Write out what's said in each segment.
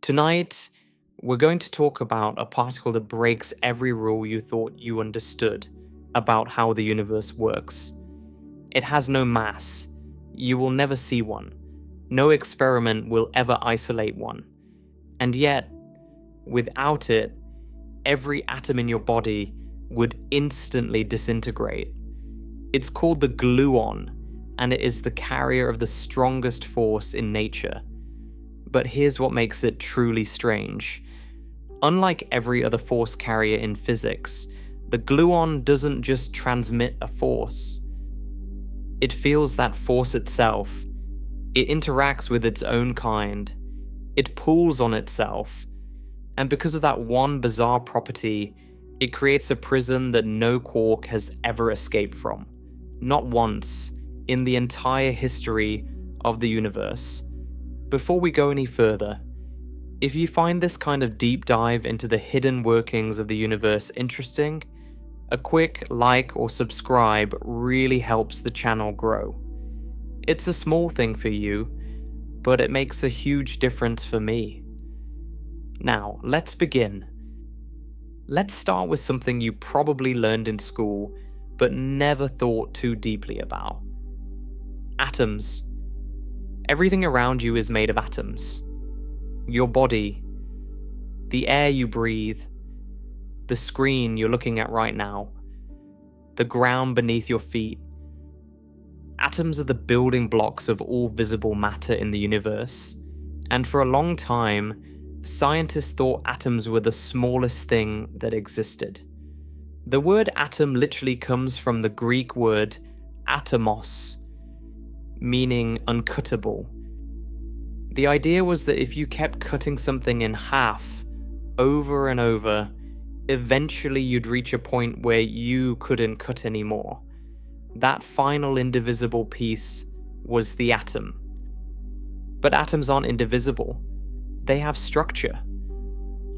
Tonight, we're going to talk about a particle that breaks every rule you thought you understood about how the universe works. It has no mass. You will never see one. No experiment will ever isolate one. And yet, without it, every atom in your body would instantly disintegrate. It's called the gluon, and it is the carrier of the strongest force in nature. But here's what makes it truly strange. Unlike every other force carrier in physics, the gluon doesn't just transmit a force. It feels that force itself. It interacts with its own kind. It pulls on itself. And because of that one bizarre property, it creates a prison that no quark has ever escaped from. Not once in the entire history of the universe. Before we go any further, if you find this kind of deep dive into the hidden workings of the universe interesting, a quick like or subscribe really helps the channel grow. It's a small thing for you, but it makes a huge difference for me. Now, let's begin. Let's start with something you probably learned in school, but never thought too deeply about. Atoms. Everything around you is made of atoms. Your body, the air you breathe, the screen you're looking at right now, the ground beneath your feet. Atoms are the building blocks of all visible matter in the universe, and for a long time, scientists thought atoms were the smallest thing that existed. The word atom literally comes from the Greek word atomos, meaning uncuttable. The idea was that if you kept cutting something in half over and over, eventually you'd reach a point where you couldn't cut anymore. That final indivisible piece was the atom. But atoms aren't indivisible. They have structure.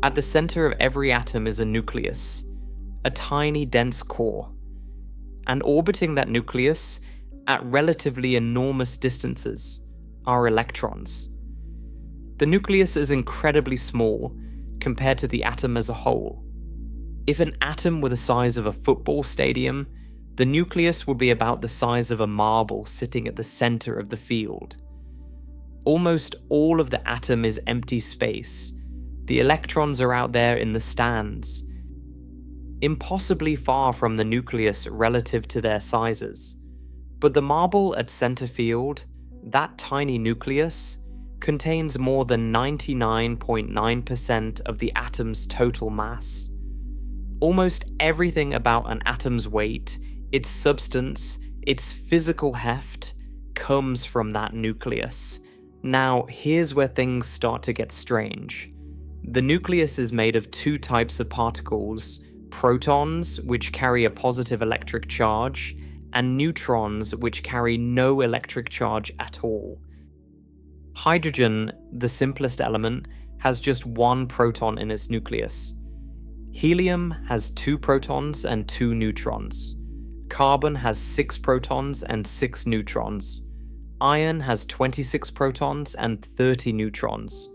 At the center of every atom is a nucleus, a tiny dense core. And orbiting that nucleus, at relatively enormous distances, are electrons. The nucleus is incredibly small compared to the atom as a whole. If an atom were the size of a football stadium, the nucleus would be about the size of a marble sitting at the center of the field. Almost all of the atom is empty space. The electrons are out there in the stands, impossibly far from the nucleus relative to their sizes. But the marble at center field, that tiny nucleus, contains more than 99.9% of the atom's total mass. Almost everything about an atom's weight, its substance, its physical heft, comes from that nucleus. Now, here's where things start to get strange. The nucleus is made of two types of particles: protons, which carry a positive electric charge, and neutrons, which carry no electric charge at all. Hydrogen, the simplest element, has just one proton in its nucleus. Helium has 2 protons and 2 neutrons. Carbon has 6 protons and 6 neutrons. Iron has 26 protons and 30 neutrons.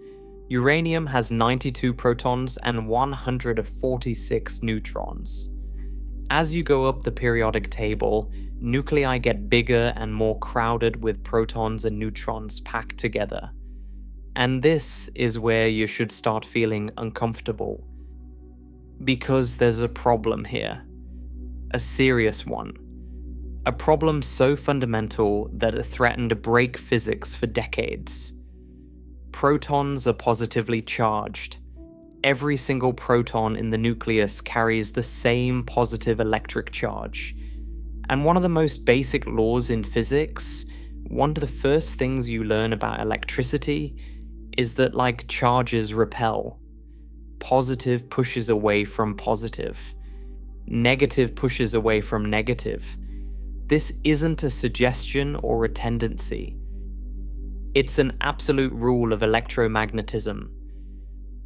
Uranium has 92 protons and 146 neutrons. As you go up the periodic table, nuclei get bigger and more crowded with protons and neutrons packed together. And this is where you should start feeling uncomfortable. Because there's a problem here. A serious one. A problem so fundamental that it threatened to break physics for decades. Protons are positively charged. Every single proton in the nucleus carries the same positive electric charge. And one of the most basic laws in physics, one of the first things you learn about electricity, is that like charges repel. Positive pushes away from positive. Negative pushes away from negative. This isn't a suggestion or a tendency. It's an absolute rule of electromagnetism.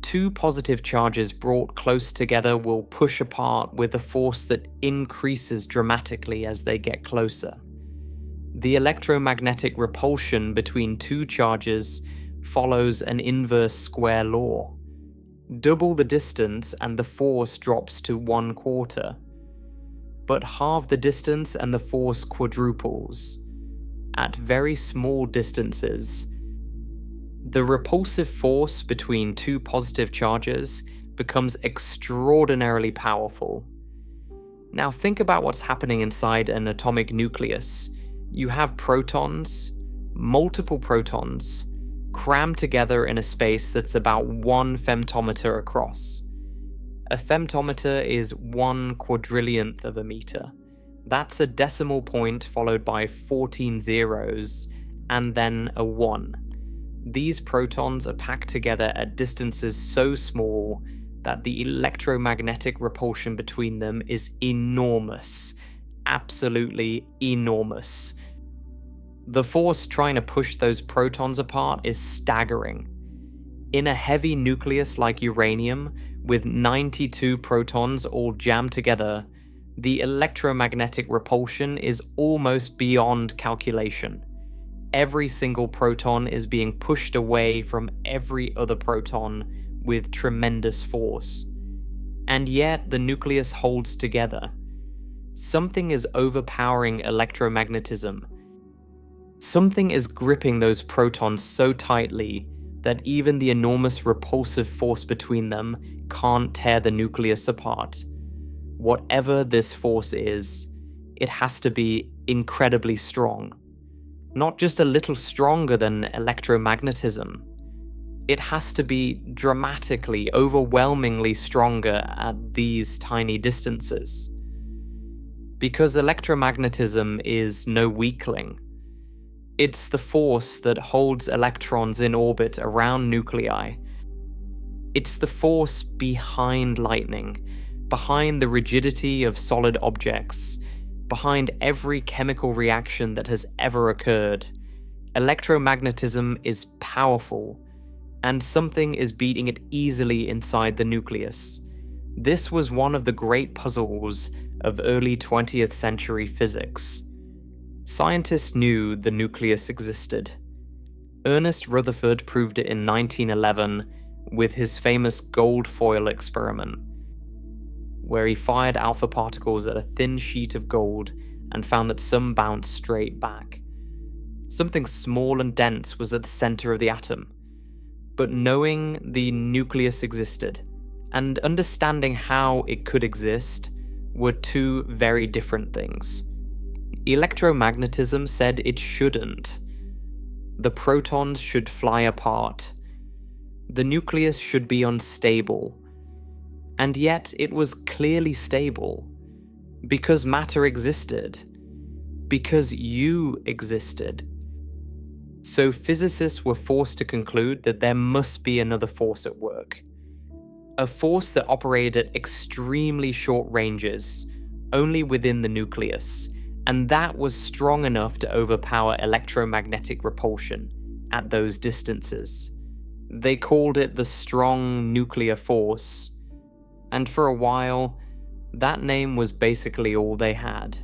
Two positive charges brought close together will push apart with a force that increases dramatically as they get closer. The electromagnetic repulsion between two charges follows an inverse square law. Double the distance and the force drops to 1/4. But halve the distance and the force quadruples. At very small distances, the repulsive force between two positive charges becomes extraordinarily powerful. Now think about what's happening inside an atomic nucleus. You have protons, multiple protons, crammed together in a space that's about 1 femtometer across. A femtometer is 1/4,000,000th of a meter. That's a decimal point followed by 14 zeros, and then a 1. These protons are packed together at distances so small that the electromagnetic repulsion between them is enormous. Absolutely enormous. The force trying to push those protons apart is staggering. In a heavy nucleus like uranium, with 92 protons all jammed together, the electromagnetic repulsion is almost beyond calculation. Every single proton is being pushed away from every other proton with tremendous force. And yet the nucleus holds together. Something is overpowering electromagnetism. Something is gripping those protons so tightly that even the enormous repulsive force between them can't tear the nucleus apart. Whatever this force is, it has to be incredibly strong. Not just a little stronger than electromagnetism. It has to be dramatically, overwhelmingly stronger at these tiny distances. Because electromagnetism is no weakling. It's the force that holds electrons in orbit around nuclei. It's the force behind lightning, behind the rigidity of solid objects, behind every chemical reaction that has ever occurred. Electromagnetism is powerful, and something is beating it easily inside the nucleus. This was one of the great puzzles of early 20th century physics. Scientists knew the nucleus existed. Ernest Rutherford proved it in 1911 with his famous gold foil experiment, where he fired alpha particles at a thin sheet of gold and found that some bounced straight back. Something small and dense was at the center of the atom. But knowing the nucleus existed and understanding how it could exist were two very different things. Electromagnetism said it shouldn't. The protons should fly apart. The nucleus should be unstable. And yet it was clearly stable. Because matter existed. Because you existed. So physicists were forced to conclude that there must be another force at work. A force that operated at extremely short ranges, only within the nucleus, and that was strong enough to overpower electromagnetic repulsion at those distances. They called it the strong nuclear force, and for a while, that name was basically all they had.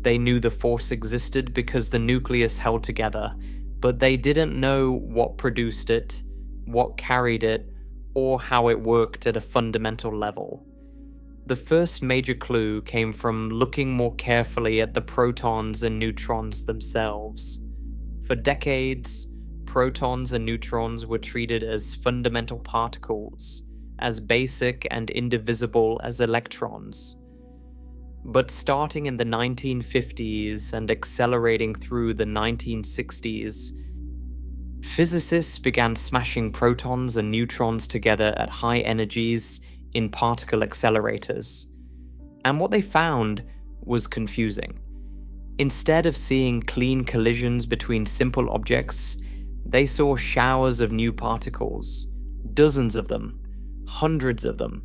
They knew the force existed because the nucleus held together, but they didn't know what produced it, what carried it, or how it worked at a fundamental level. The first major clue came from looking more carefully at the protons and neutrons themselves. For decades, protons and neutrons were treated as fundamental particles, as basic and indivisible as electrons. But starting in the 1950s and accelerating through the 1960s, physicists began smashing protons and neutrons together at high energies in particle accelerators. And what they found was confusing. Instead of seeing clean collisions between simple objects, they saw showers of new particles, dozens of them, hundreds of them.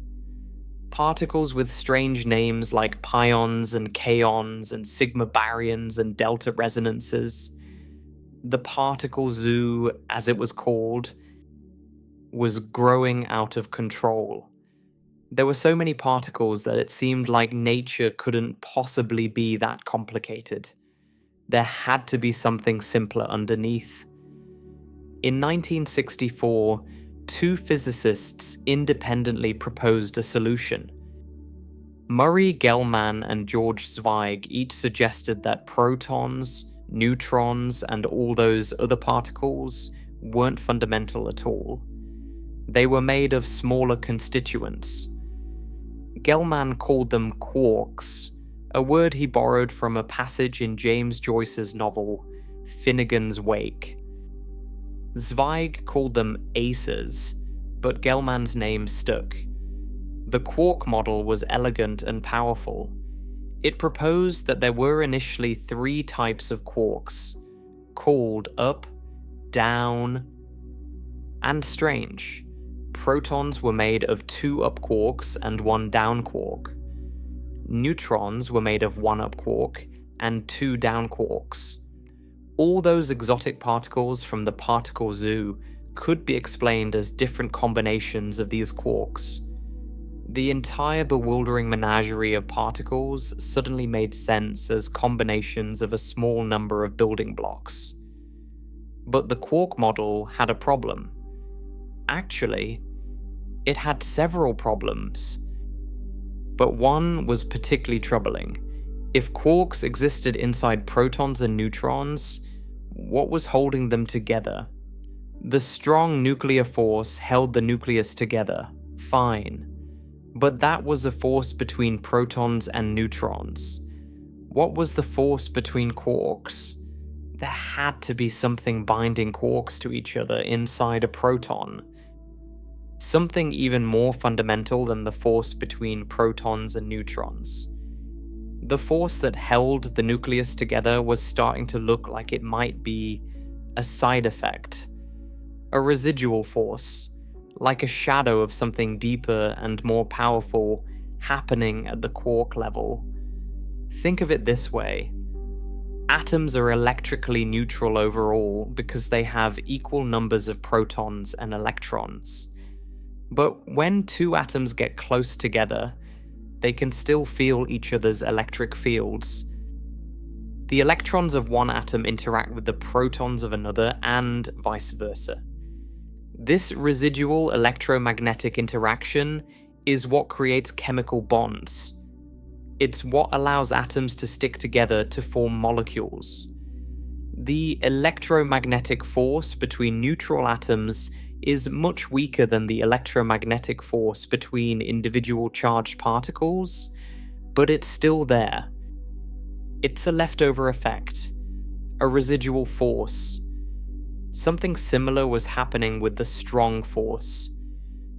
Particles with strange names like pions and kaons and sigma baryons and delta resonances. The particle zoo, as it was called, was growing out of control. There were so many particles that it seemed like nature couldn't possibly be that complicated. There had to be something simpler underneath. In 1964, two physicists independently proposed a solution. Murray Gell-Mann and George Zweig each suggested that protons, neutrons, and all those other particles weren't fundamental at all. They were made of smaller constituents. Gell-Mann called them quarks, a word he borrowed from a passage in James Joyce's novel Finnegan's Wake. Zweig called them aces, but Gell-Mann's name stuck. The quark model was elegant and powerful. It proposed that there were initially three types of quarks, called up, down, and strange. Protons were made of two up quarks and one down quark. Neutrons were made of one up quark and two down quarks. All those exotic particles from the particle zoo could be explained as different combinations of these quarks. The entire bewildering menagerie of particles suddenly made sense as combinations of a small number of building blocks. But the quark model had a problem. Actually, it had several problems. But one was particularly troubling. If quarks existed inside protons and neutrons, what was holding them together? The strong nuclear force held the nucleus together, fine. But that was a force between protons and neutrons. What was the force between quarks? There had to be something binding quarks to each other inside a proton. Something even more fundamental than the force between protons and neutrons. The force that held the nucleus together was starting to look like it might be a side effect, a residual force, like a shadow of something deeper and more powerful happening at the quark level. Think of it this way. Atoms are electrically neutral overall because they have equal numbers of protons and electrons. But when two atoms get close together, they can still feel each other's electric fields. The electrons of one atom interact with the protons of another, and vice versa. This residual electromagnetic interaction is what creates chemical bonds. It's what allows atoms to stick together to form molecules. The electromagnetic force between neutral atoms is much weaker than the electromagnetic force between individual charged particles, but it's still there. It's a leftover effect, a residual force. Something similar was happening with the strong force.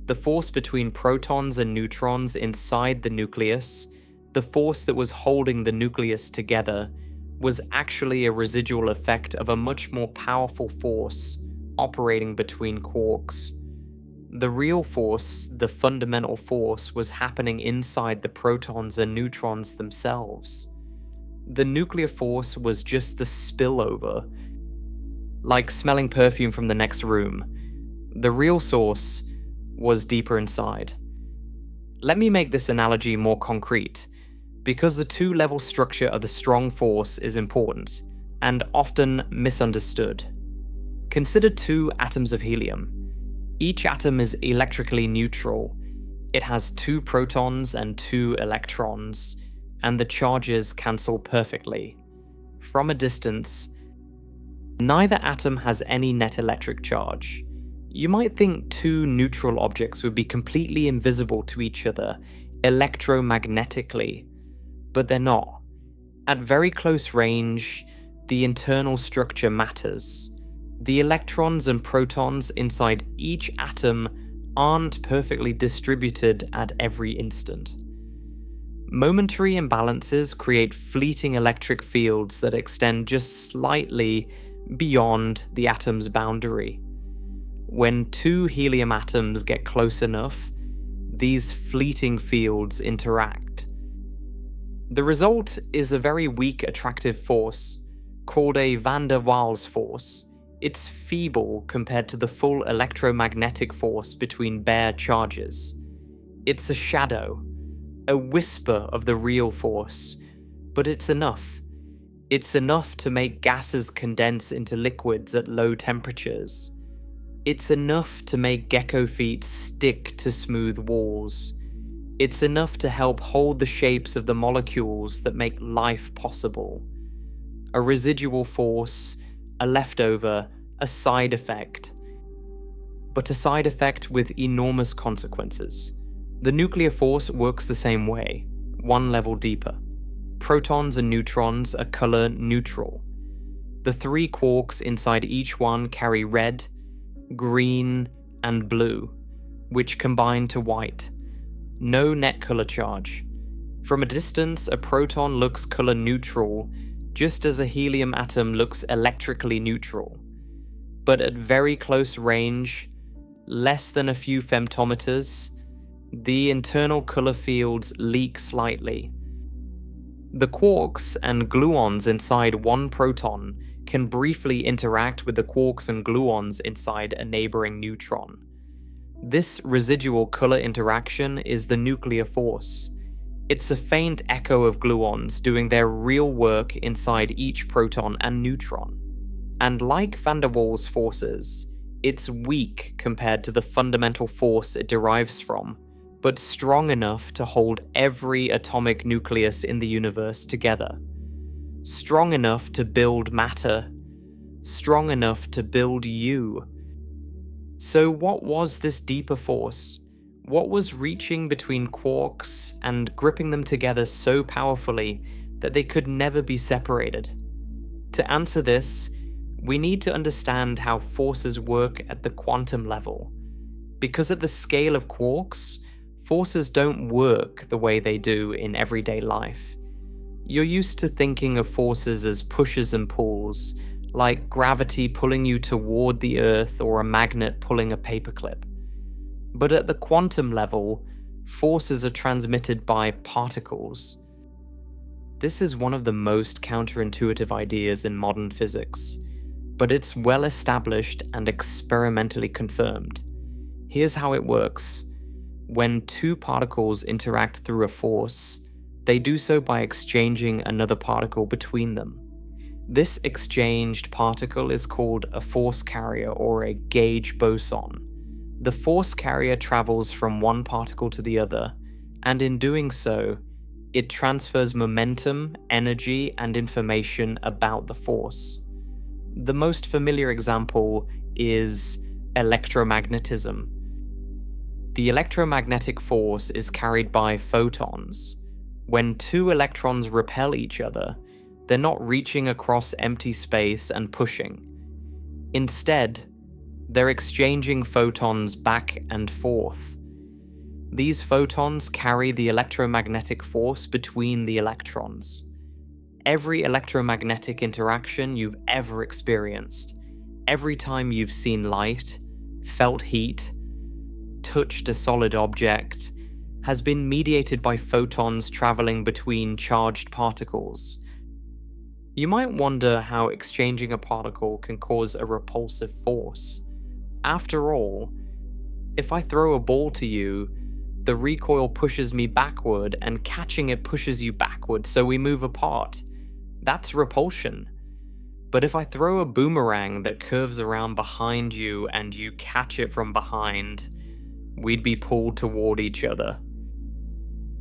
The force between protons and neutrons inside the nucleus, the force that was holding the nucleus together, was actually a residual effect of a much more powerful force operating between quarks. The real force, the fundamental force, was happening inside the protons and neutrons themselves. The nuclear force was just the spillover, like smelling perfume from the next room. The real source was deeper inside. Let me make this analogy more concrete, because the two-level structure of the strong force is important, and often misunderstood. Consider two atoms of helium. Each atom is electrically neutral. It has two protons and two electrons, and the charges cancel perfectly. From a distance, neither atom has any net electric charge. You might think two neutral objects would be completely invisible to each other electromagnetically, but they're not. At very close range, the internal structure matters. The electrons and protons inside each atom aren't perfectly distributed at every instant. Momentary imbalances create fleeting electric fields that extend just slightly beyond the atom's boundary. When two helium atoms get close enough, these fleeting fields interact. The result is a very weak attractive force, called a van der Waals force. It's feeble compared to the full electromagnetic force between bare charges. It's a shadow, a whisper of the real force, but it's enough. It's enough to make gases condense into liquids at low temperatures. It's enough to make gecko feet stick to smooth walls. It's enough to help hold the shapes of the molecules that make life possible. A residual force, a leftover, a side effect. But a side effect with enormous consequences. The nuclear force works the same way, one level deeper. Protons and neutrons are color neutral. The 3 quarks inside each one carry red, green, and blue, which combine to white. No net color charge. From a distance, a proton looks color neutral, just as a helium atom looks electrically neutral. But at very close range, less than a few femtometers, the internal color fields leak slightly. The quarks and gluons inside one proton can briefly interact with the quarks and gluons inside a neighboring neutron. This residual color interaction is the nuclear force. It's a faint echo of gluons doing their real work inside each proton and neutron. And like van der Waals forces, it's weak compared to the fundamental force it derives from, but strong enough to hold every atomic nucleus in the universe together. Strong enough to build matter. Strong enough to build you. So what was this deeper force? What was reaching between quarks and gripping them together so powerfully that they could never be separated? To answer this, we need to understand how forces work at the quantum level. Because at the scale of quarks, forces don't work the way they do in everyday life. You're used to thinking of forces as pushes and pulls, like gravity pulling you toward the Earth or a magnet pulling a paperclip. But at the quantum level, forces are transmitted by particles. This is one of the most counterintuitive ideas in modern physics, but it's well established and experimentally confirmed. Here's how it works. When 2 particles interact through a force, they do so by exchanging another particle between them. This exchanged particle is called a force carrier or a gauge boson. The force carrier travels from one particle to the other, and in doing so, it transfers momentum, energy, and information about the force. The most familiar example is electromagnetism. The electromagnetic force is carried by photons. When 2 electrons repel each other, they're not reaching across empty space and pushing. Instead, they're exchanging photons back and forth. These photons carry the electromagnetic force between the electrons. Every electromagnetic interaction you've ever experienced, every time you've seen light, felt heat, touched a solid object, has been mediated by photons traveling between charged particles. You might wonder how exchanging a particle can cause a repulsive force. After all, if I throw a ball to you, the recoil pushes me backward and catching it pushes you backward, so we move apart. That's repulsion. But if I throw a boomerang that curves around behind you and you catch it from behind, we'd be pulled toward each other.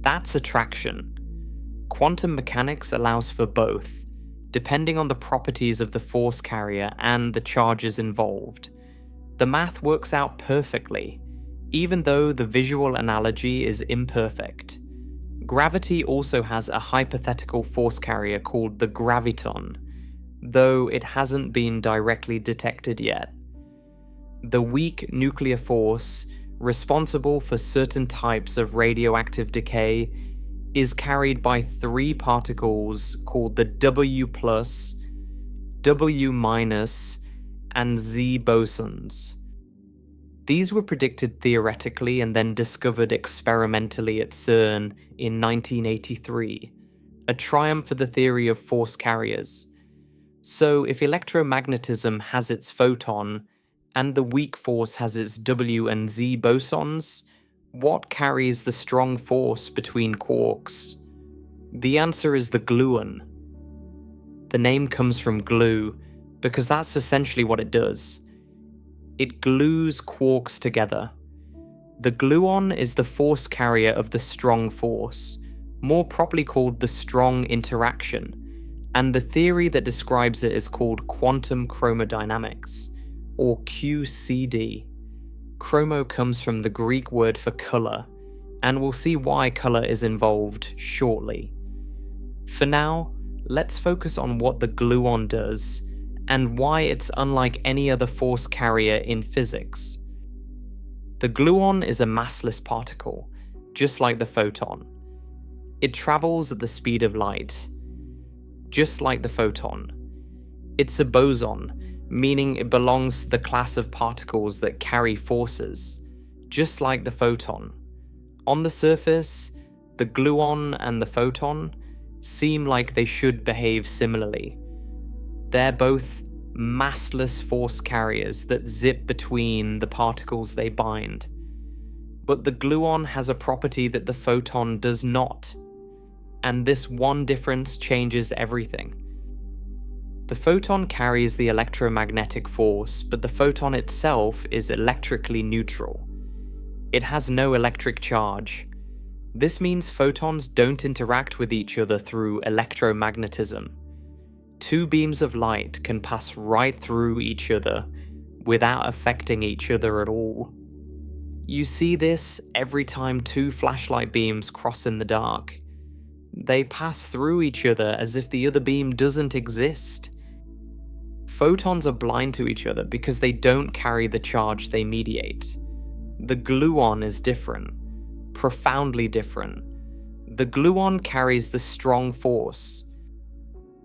That's attraction. Quantum mechanics allows for both, depending on the properties of the force carrier and the charges involved. The math works out perfectly, even though the visual analogy is imperfect. Gravity also has a hypothetical force carrier called the graviton, though it hasn't been directly detected yet. The weak nuclear force, responsible for certain types of radioactive decay, is carried by 3 particles called the W+, W-, and Z bosons. These were predicted theoretically and then discovered experimentally at CERN in 1983, a triumph for the theory of force carriers. So if electromagnetism has its photon, and the weak force has its W and Z bosons, what carries the strong force between quarks? The answer is the gluon. The name comes from glue, because that's essentially what it does. It glues quarks together. The gluon is the force carrier of the strong force, more properly called the strong interaction, and the theory that describes it is called quantum chromodynamics, or QCD. Chromo comes from the Greek word for color, and we'll see why color is involved shortly. For now, let's focus on what the gluon does, and why it's unlike any other force carrier in physics. The gluon is a massless particle, just like the photon. It travels at the speed of light, just like the photon. It's a boson, meaning it belongs to the class of particles that carry forces, just like the photon. On the surface, the gluon and the photon seem like they should behave similarly. They're both massless force carriers that zip between the particles they bind. But the gluon has a property that the photon does not, and this one difference changes everything. The photon carries the electromagnetic force, but the photon itself is electrically neutral. It has no electric charge. This means photons don't interact with each other through electromagnetism. Two beams of light can pass right through each other without affecting each other at all. You see this every time two flashlight beams cross in the dark. They pass through each other as if the other beam doesn't exist. Photons are blind to each other because they don't carry the charge they mediate. The gluon is different, profoundly different. The gluon carries the strong force,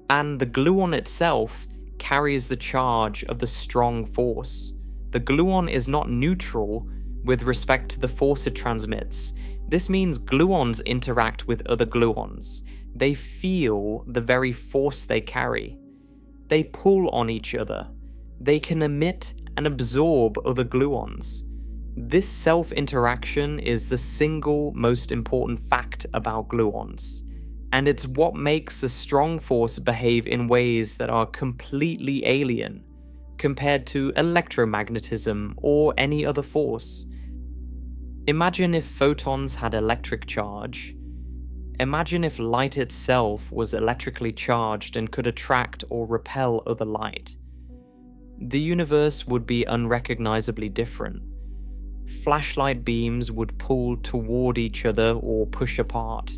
and the gluon itself carries the charge of the strong force. The gluon is not neutral with respect to the force it transmits. This means gluons interact with other gluons. They feel the very force they carry. They pull on each other. They can emit and absorb other gluons. This self-interaction is the single most important fact about gluons, and it's what makes a strong force behave in ways that are completely alien compared to electromagnetism or any other force. Imagine if photons had electric charge. Imagine if light itself was electrically charged and could attract or repel other light. The universe would be unrecognizably different. Flashlight beams would pull toward each other or push apart.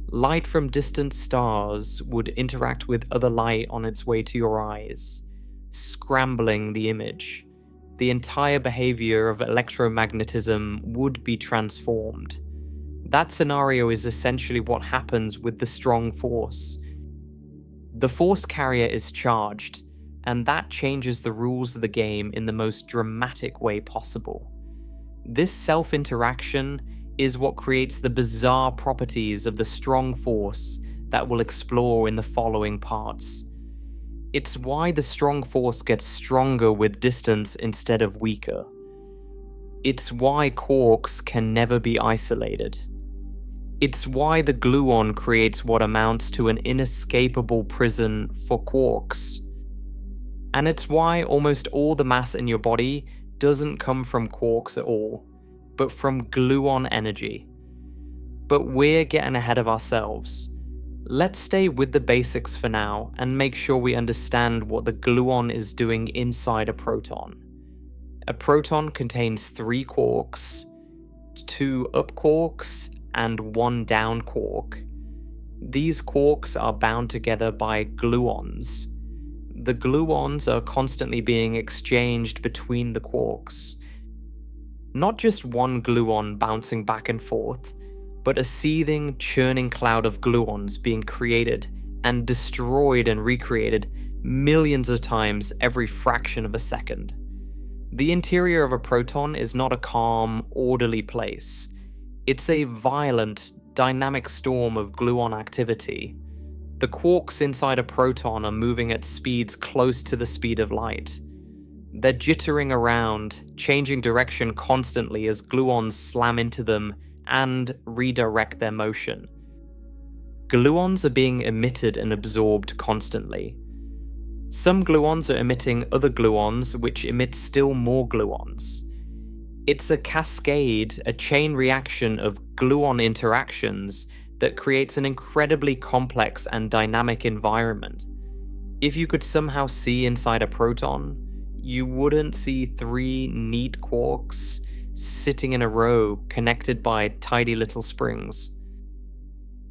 Light from distant stars would interact with other light on its way to your eyes, scrambling the image. The entire behavior of electromagnetism would be transformed. That scenario is essentially what happens with the strong force. The force carrier is charged, and that changes the rules of the game in the most dramatic way possible. This self-interaction is what creates the bizarre properties of the strong force that we'll explore in the following parts. It's why the strong force gets stronger with distance instead of weaker. It's why quarks can never be isolated. It's why the gluon creates what amounts to an inescapable prison for quarks. And it's why almost all the mass in your body doesn't come from quarks at all, but from gluon energy. But we're getting ahead of ourselves. Let's stay with the basics for now and make sure we understand what the gluon is doing inside a proton. A proton contains 3 quarks, 2 up quarks, and 1 down quark. These quarks are bound together by gluons. The gluons are constantly being exchanged between the quarks. Not just one gluon bouncing back and forth, but a seething, churning cloud of gluons being created and destroyed and recreated millions of times every fraction of a second. The interior of a proton is not a calm, orderly place. It's a violent, dynamic storm of gluon activity. The quarks inside a proton are moving at speeds close to the speed of light. They're jittering around, changing direction constantly as gluons slam into them and redirect their motion. Gluons are being emitted and absorbed constantly. Some gluons are emitting other gluons, which emit still more gluons. It's a cascade, a chain reaction of gluon interactions that creates an incredibly complex and dynamic environment. If you could somehow see inside a proton, you wouldn't see three neat quarks sitting in a row connected by tidy little springs.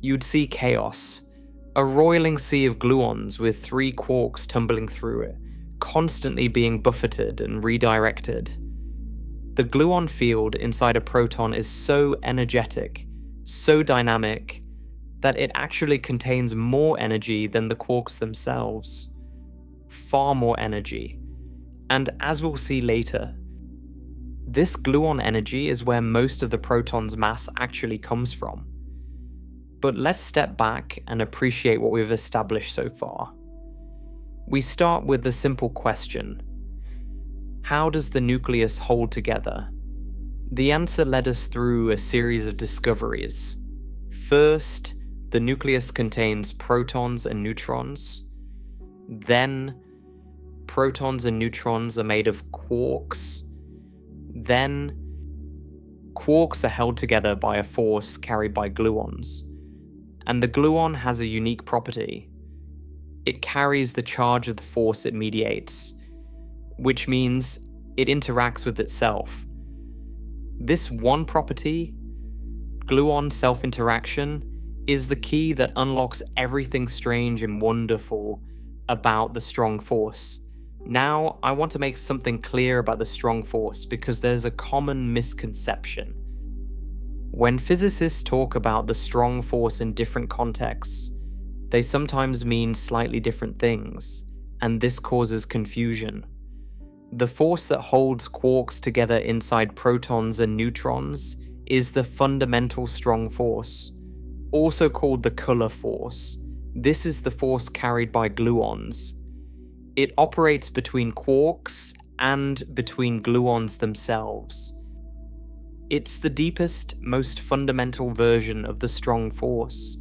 You'd see chaos, a roiling sea of gluons with three quarks tumbling through it, constantly being buffeted and redirected. The gluon field inside a proton is so energetic, so dynamic, that it actually contains more energy than the quarks themselves. Far more energy. And as we'll see later, this gluon energy is where most of the proton's mass actually comes from. But let's step back and appreciate what we've established so far. We start with the simple question: how does the nucleus hold together? The answer led us through a series of discoveries. First, the nucleus contains protons and neutrons. Then, protons and neutrons are made of quarks. Then, quarks are held together by a force carried by gluons. And the gluon has a unique property. It carries the charge of the force it mediates, which means it interacts with itself. This one property, gluon self-interaction, is the key that unlocks everything strange and wonderful about the strong force. Now, I want to make something clear about the strong force because there's a common misconception. When physicists talk about the strong force in different contexts, they sometimes mean slightly different things, and this causes confusion. The force that holds quarks together inside protons and neutrons is the fundamental strong force, also called the color force. This is the force carried by gluons. It operates between quarks and between gluons themselves. It's the deepest, most fundamental version of the strong force.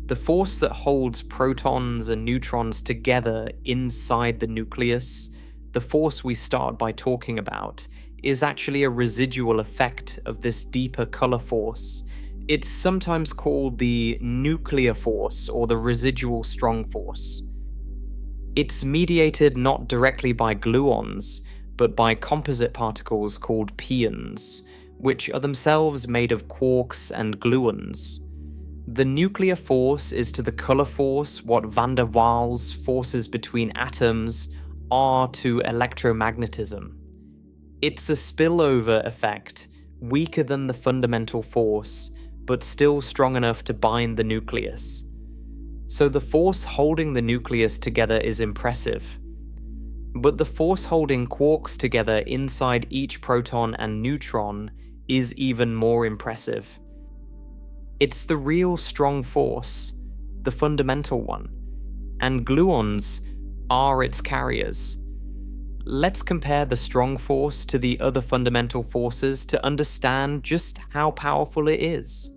The force that holds protons and neutrons together inside the nucleus, the force we start by talking about, is actually a residual effect of this deeper color force. It's sometimes called the nuclear force or the residual strong force. It's mediated not directly by gluons, but by composite particles called pions, which are themselves made of quarks and gluons. The nuclear force is to the color force what van der Waals forces between atoms are to electromagnetism. It's a spillover effect, weaker than the fundamental force, but still strong enough to bind the nucleus. So the force holding the nucleus together is impressive. But the force holding quarks together inside each proton and neutron is even more impressive. It's the real strong force, the fundamental one, and gluons are its carriers. Let's compare the strong force to the other fundamental forces to understand just how powerful it is.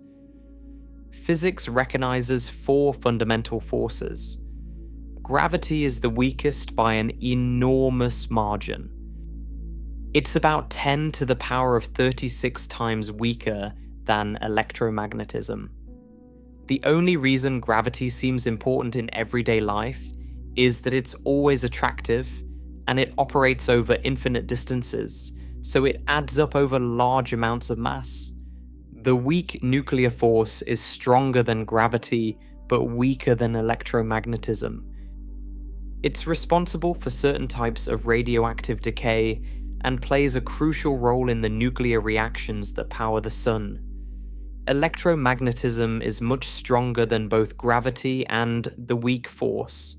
Physics recognizes four fundamental forces. Gravity is the weakest by an enormous margin. It's about 10 to the power of 36 times weaker than electromagnetism. The only reason gravity seems important in everyday life is that it's always attractive and it operates over infinite distances, so it adds up over large amounts of mass. The weak nuclear force is stronger than gravity, but weaker than electromagnetism. It's responsible for certain types of radioactive decay and plays a crucial role in the nuclear reactions that power the sun. Electromagnetism is much stronger than both gravity and the weak force.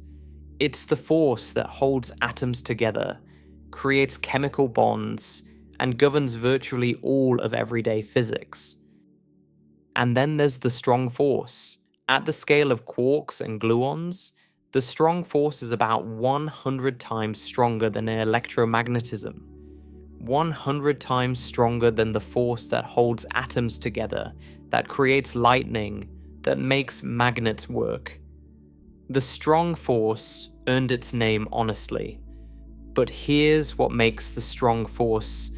It's the force that holds atoms together, creates chemical bonds, and governs virtually all of everyday physics. And then there's the strong force. At the scale of quarks and gluons, the strong force is about 100 times stronger than electromagnetism. 100 times stronger than the force that holds atoms together, that creates lightning, that makes magnets work. The strong force earned its name honestly, but here's what makes the strong force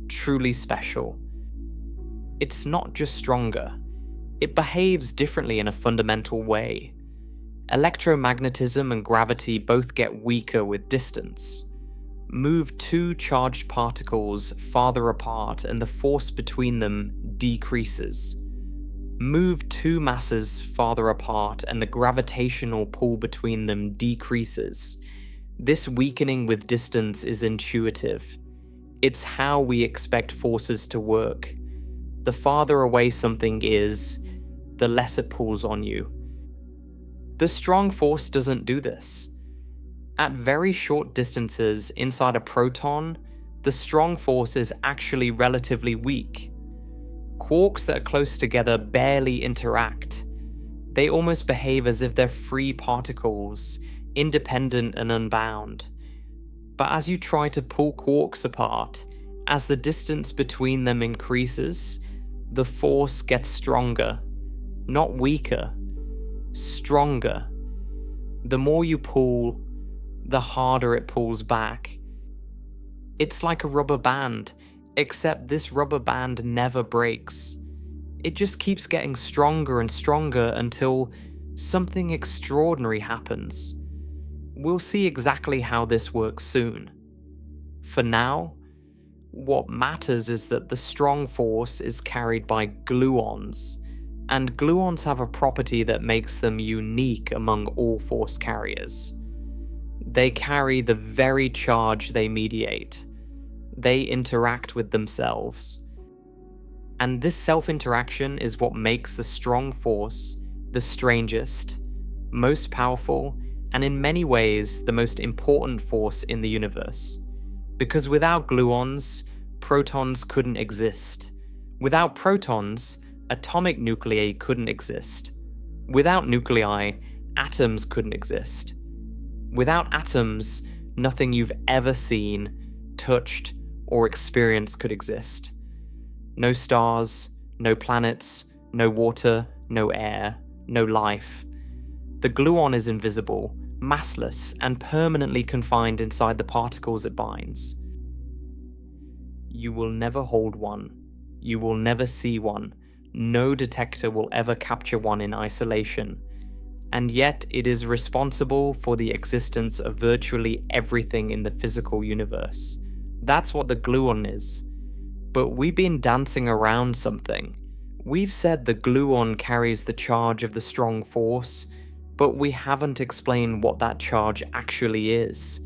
truly special. It's not just stronger, it behaves differently in a fundamental way. Electromagnetism and gravity both get weaker with distance. Move two charged particles farther apart and the force between them decreases. Move two masses farther apart and the gravitational pull between them decreases. This weakening with distance is intuitive. It's how we expect forces to work. The farther away something is, the less it pulls on you. The strong force doesn't do this. At very short distances inside a proton, the strong force is actually relatively weak. Quarks that are close together barely interact. They almost behave as if they're free particles, independent and unbound. But as you try to pull quarks apart, as the distance between them increases, the force gets stronger, not weaker, stronger. The more you pull, the harder it pulls back. It's like a rubber band, except this rubber band never breaks. It just keeps getting stronger and stronger until something extraordinary happens. We'll see exactly how this works soon. For now, what matters is that the strong force is carried by gluons, and gluons have a property that makes them unique among all force carriers. They carry the very charge they mediate. They interact with themselves. And this self-interaction is what makes the strong force the strangest, most powerful, and in many ways the most important force in the universe. Because without gluons, protons couldn't exist. Without protons, atomic nuclei couldn't exist. Without nuclei, atoms couldn't exist. Without atoms, nothing you've ever seen, touched, or experienced could exist. No stars, no planets, no water, no air, no life. The gluon is invisible, massless, and permanently confined inside the particles it binds. You will never hold one. You will never see one. No detector will ever capture one in isolation. And yet it is responsible for the existence of virtually everything in the physical universe. That's what the gluon is. But we've been dancing around something. We've said the gluon carries the charge of the strong force, but we haven't explained what that charge actually is.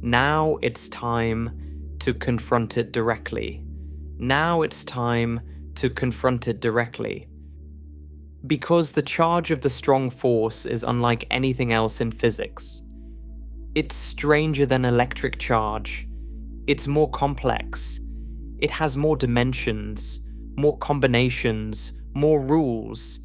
Now it's time to confront it directly. Now it's time to confront it directly. Because the charge of the strong force is unlike anything else in physics. It's stranger than electric charge. It's more complex. It has more dimensions, more combinations, more rules,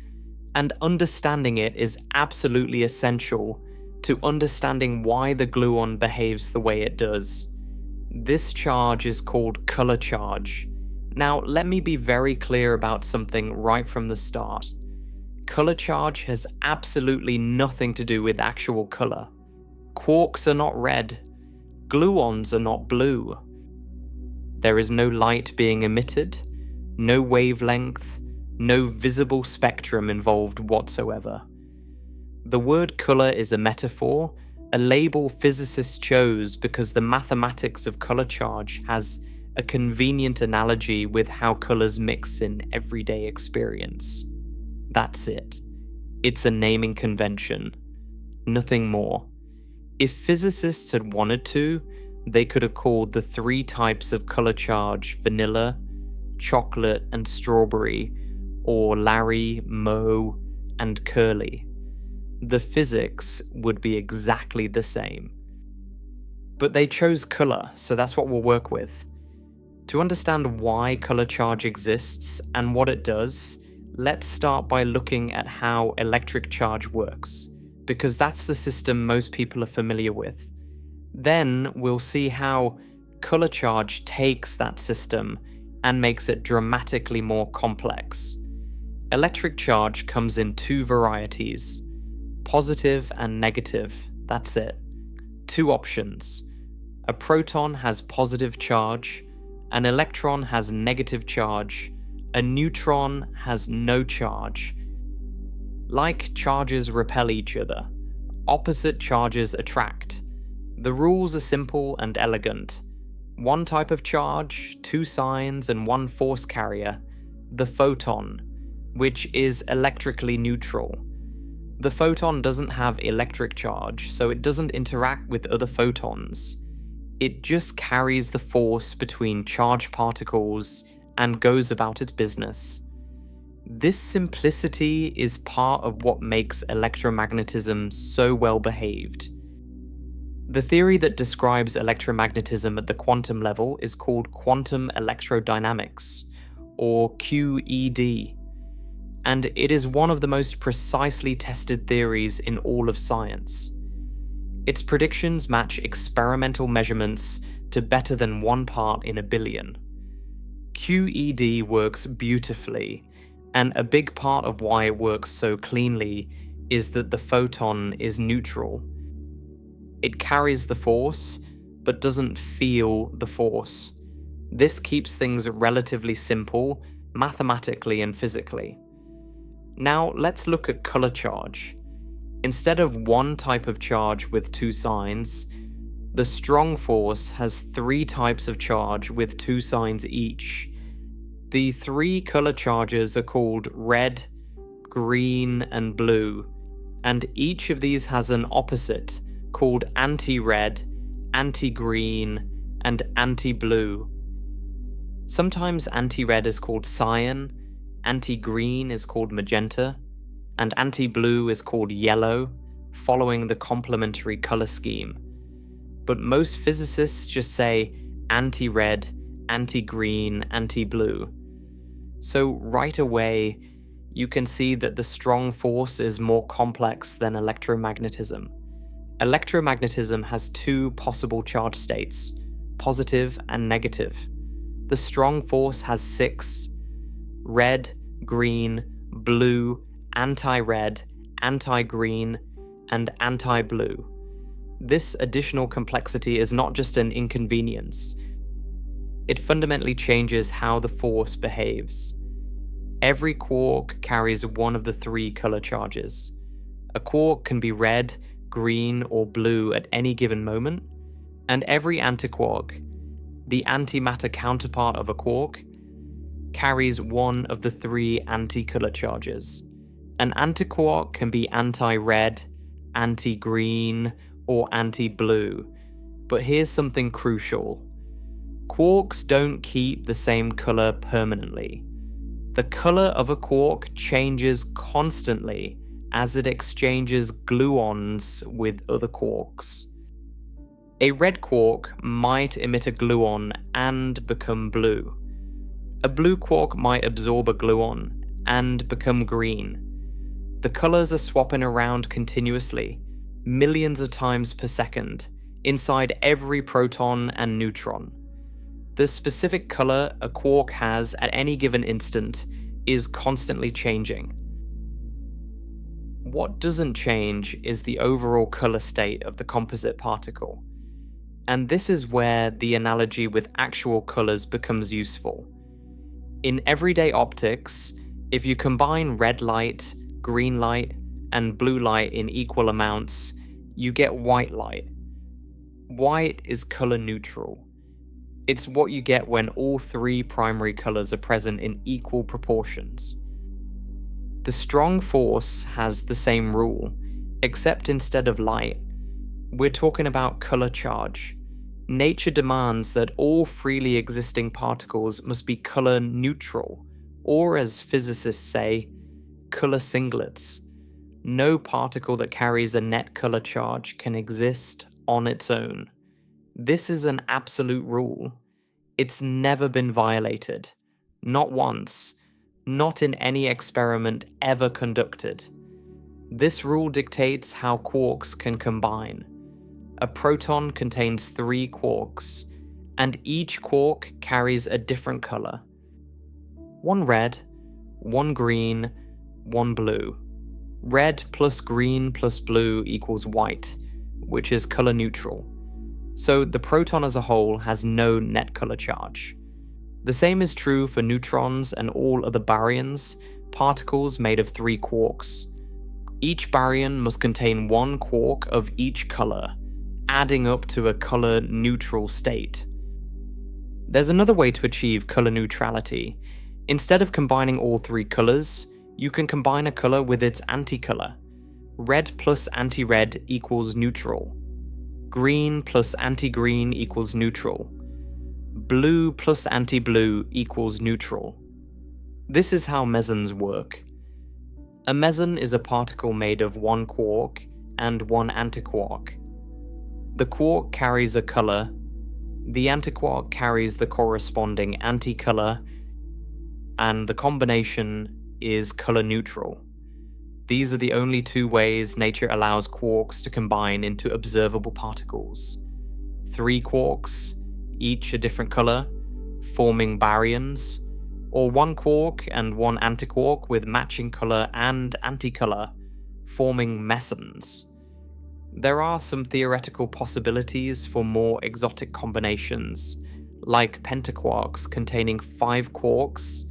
and understanding it is absolutely essential to understanding why the gluon behaves the way it does. This charge is called color charge. Now, let me be very clear about something right from the start. Color charge has absolutely nothing to do with actual color. Quarks are not red. Gluons are not blue. There is no light being emitted, no wavelength, no visible spectrum involved whatsoever. The word color is a metaphor, a label physicists chose because the mathematics of color charge has a convenient analogy with how colors mix in everyday experience. That's it. It's a naming convention. Nothing more. If physicists had wanted to, they could have called the three types of color charge vanilla, chocolate, and strawberry, or Larry, Moe, and Curly. The physics would be exactly the same. But they chose color, so that's what we'll work with. To understand why color charge exists and what it does, let's start by looking at how electric charge works, because that's the system most people are familiar with. Then we'll see how color charge takes that system and makes it dramatically more complex. Electric charge comes in two varieties. Positive and negative, that's it. Two options. A proton has positive charge, an electron has negative charge, a neutron has no charge. Like charges repel each other, opposite charges attract. The rules are simple and elegant. One type of charge, two signs, and one force carrier, the photon, which is electrically neutral. The photon doesn't have electric charge, so it doesn't interact with other photons. It just carries the force between charged particles and goes about its business. This simplicity is part of what makes electromagnetism so well behaved. The theory that describes electromagnetism at the quantum level is called quantum electrodynamics, or QED, and it is one of the most precisely tested theories in all of science. Its predictions match experimental measurements to better than 1 part in a billion. QED works beautifully, and a big part of why it works so cleanly is that the photon is neutral. It carries the force, but doesn't feel the force. This keeps things relatively simple, mathematically and physically. Now let's look at color charge. Instead of one type of charge with two signs, the strong force has 3 types of charge with 2 signs each. The 3 color charges are called red, green, and blue, and each of these has an opposite called anti-red, anti-green, and anti-blue. Sometimes anti-red is called cyan, anti-green is called magenta, and anti-blue is called yellow, following the complementary color scheme. But most physicists just say anti-red, anti-green, anti-blue. So right away, you can see that the strong force is more complex than electromagnetism. Electromagnetism has 2 possible charge states, positive and negative. The strong force has 6, red, green, blue, anti-red, anti-green, and anti-blue. This additional complexity is not just an inconvenience. It fundamentally changes how the force behaves. Every quark carries one of the 3 color charges. A quark can be red, green, or blue at any given moment, and every antiquark, the antimatter counterpart of a quark, carries one of the 3 anti-color charges. An antiquark can be anti-red, anti-green, or anti-blue, but here's something crucial. Quarks don't keep the same color permanently. The color of a quark changes constantly as it exchanges gluons with other quarks. A red quark might emit a gluon and become blue. A blue quark might absorb a gluon and become green. The colors are swapping around continuously, millions of times per second, inside every proton and neutron. The specific color a quark has at any given instant is constantly changing. What doesn't change is the overall color state of the composite particle. And this is where the analogy with actual colors becomes useful. In everyday optics, if you combine red light, green light, and blue light in equal amounts, you get white light. White is color neutral. It's what you get when all 3 primary colors are present in equal proportions. The strong force has the same rule, except instead of light, we're talking about color charge. Nature demands that all freely existing particles must be color neutral, or as physicists say, color singlets. No particle that carries a net color charge can exist on its own. This is an absolute rule. It's never been violated. Not once. Not in any experiment ever conducted. This rule dictates how quarks can combine. A proton contains 3 quarks, and each quark carries a different color. 1 red, 1 green, 1 blue. Red plus green plus blue equals white, which is color neutral. So the proton as a whole has no net color charge. The same is true for neutrons and all other baryons, particles made of 3 quarks. Each baryon must contain 1 quark of each color, adding up to a color neutral state. There's another way to achieve color neutrality. Instead of combining all 3 colors, you can combine a color with its anticolor. Red plus anti-red equals neutral. Green plus anti-green equals neutral. Blue plus anti-blue equals neutral. This is how mesons work. A meson is a particle made of 1 quark and 1 antiquark. The quark carries a color, the antiquark carries the corresponding anticolor, and the combination is color neutral. These are the only 2 ways nature allows quarks to combine into observable particles. 3 quarks, each a different color, forming baryons, or 1 quark and 1 antiquark with matching color and anticolor, forming mesons. There are some theoretical possibilities for more exotic combinations, like pentaquarks containing 5 quarks,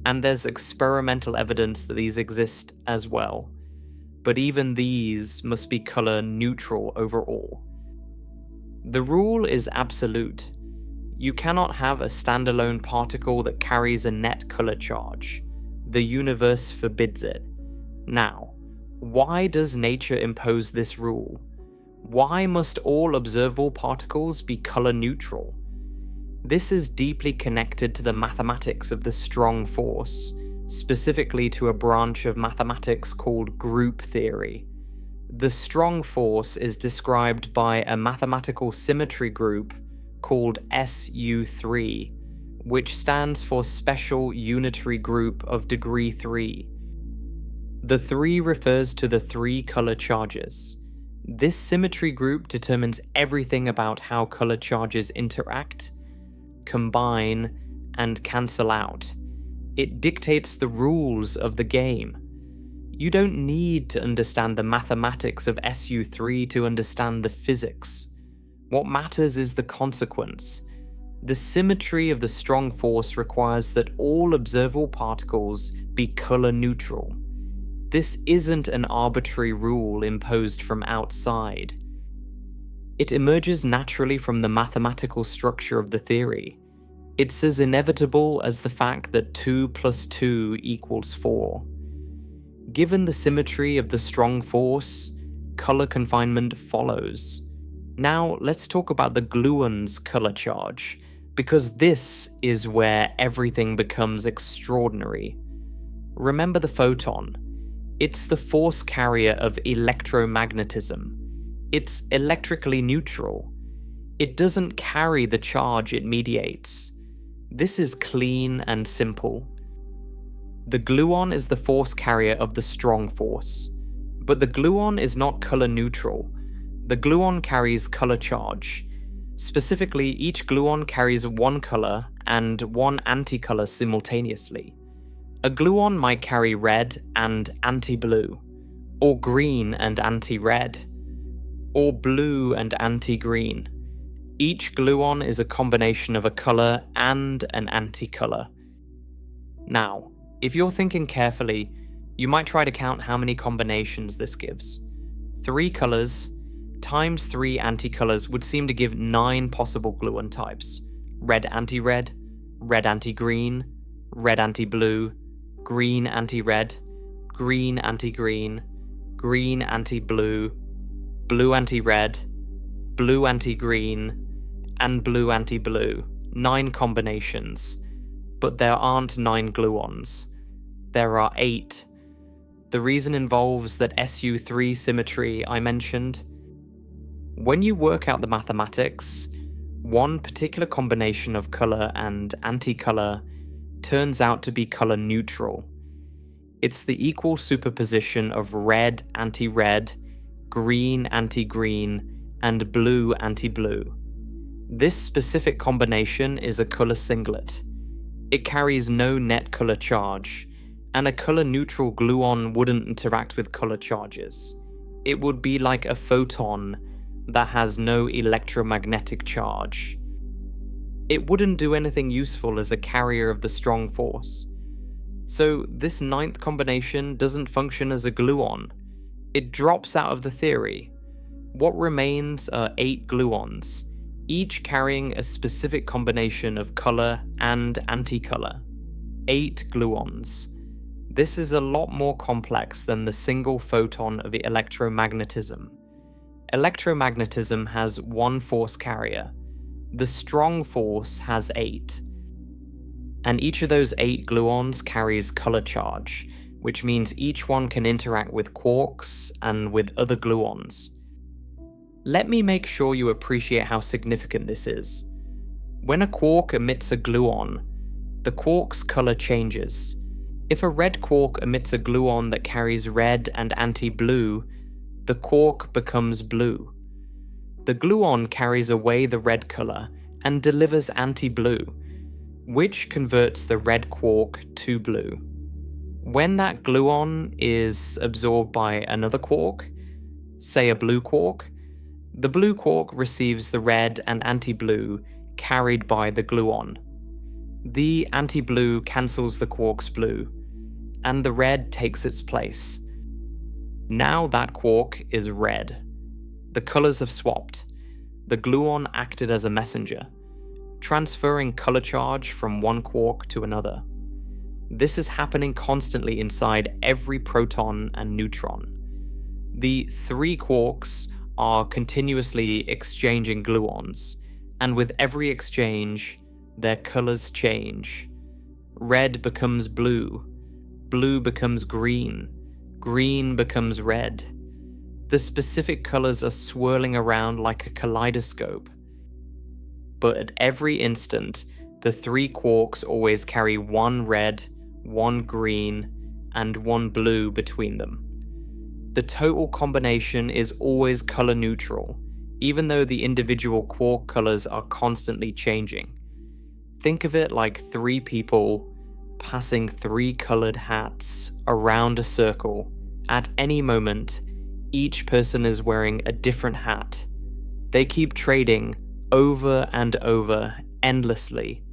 and there's experimental evidence that these exist as well. But even these must be color neutral overall. The rule is absolute. You cannot have a standalone particle that carries a net color charge. The universe forbids it. Now, why does nature impose this rule? Why must all observable particles be color neutral? This is deeply connected to the mathematics of the strong force, specifically to a branch of mathematics called group theory. The strong force is described by a mathematical symmetry group called SU3, which stands for Special Unitary Group of Degree 3. The 3 refers to the 3 color charges. This symmetry group determines everything about how color charges interact, combine, and cancel out. It dictates the rules of the game. You don't need to understand the mathematics of SU3 to understand the physics. What matters is the consequence. The symmetry of the strong force requires that all observable particles be color neutral. This isn't an arbitrary rule imposed from outside. It emerges naturally from the mathematical structure of the theory. It's as inevitable as the fact that 2 plus 2 equals 4. Given the symmetry of the strong force, color confinement follows. Now let's talk about the gluon's color charge, because this is where everything becomes extraordinary. Remember the photon. It's the force carrier of electromagnetism. It's electrically neutral. It doesn't carry the charge it mediates. This is clean and simple. The gluon is the force carrier of the strong force, but the gluon is not color neutral. The gluon carries color charge. Specifically, each gluon carries 1 color and 1 anticolor simultaneously. A gluon might carry red and anti-blue, or green and anti-red, or blue and anti-green. Each gluon is a combination of a color and an anticolor. Now, if you're thinking carefully, you might try to count how many combinations this gives. 3 colors times 3 anticolors would seem to give 9 possible gluon types. Red anti-red, red anti-green, red anti-blue, green anti-red, green anti-green, green anti-blue, blue anti-red, blue anti-green, and blue anti-blue. 9 combinations. But there aren't 9 gluons. There are 8. The reason involves that SU3 symmetry I mentioned. When you work out the mathematics, one particular combination of color and anticolor turns out to be color neutral. It's the equal superposition of red anti-red, green anti-green, and blue anti-blue. This specific combination is a color singlet. It carries no net color charge, And a color-neutral gluon wouldn't interact with color charges. It would be like a photon that has no electromagnetic charge. It wouldn't do anything useful as a carrier of the strong force. So this ninth combination doesn't function as a gluon. It drops out of the theory. What remains are 8 gluons, each carrying a specific combination of color and anticolor. 8 gluons. This is a lot more complex than the single photon of electromagnetism. Electromagnetism has 1 force carrier. The strong force has 8. And each of those 8 gluons carries color charge, which means each one can interact with quarks and with other gluons. Let me make sure you appreciate how significant this is. When a quark emits a gluon, the quark's color changes. If a red quark emits a gluon that carries red and anti-blue, the quark becomes blue. The gluon carries away the red color and delivers anti-blue, which converts the red quark to blue. When that gluon is absorbed by another quark, say a blue quark, the blue quark receives the red and anti-blue carried by the gluon. The anti-blue cancels the quark's blue, and the red takes its place. Now that quark is red. The colors have swapped. The gluon acted as a messenger, transferring color charge from one quark to another. This is happening constantly inside every proton and neutron. The 3 quarks are continuously exchanging gluons, and with every exchange, their colors change. Red becomes blue, blue becomes green, green becomes red. The specific colors are swirling around like a kaleidoscope. But at every instant, the 3 quarks always carry 1 red, 1 green, and 1 blue between them. The total combination is always color neutral, even though the individual quark colors are constantly changing. Think of it like 3 people passing 3 colored hats around a circle. At any moment, each person is wearing a different hat. They keep trading over and over endlessly,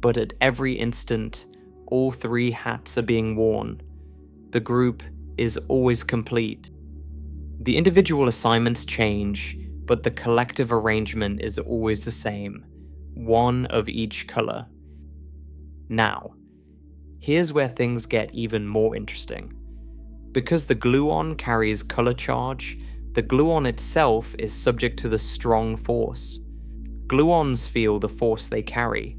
but at every instant, all 3 hats are being worn. The group is always complete. The individual assignments change, but the collective arrangement is always the same, 1 of each color. Now, here's where things get even more interesting. Because the gluon carries color charge, the gluon itself is subject to the strong force. Gluons feel the force they carry.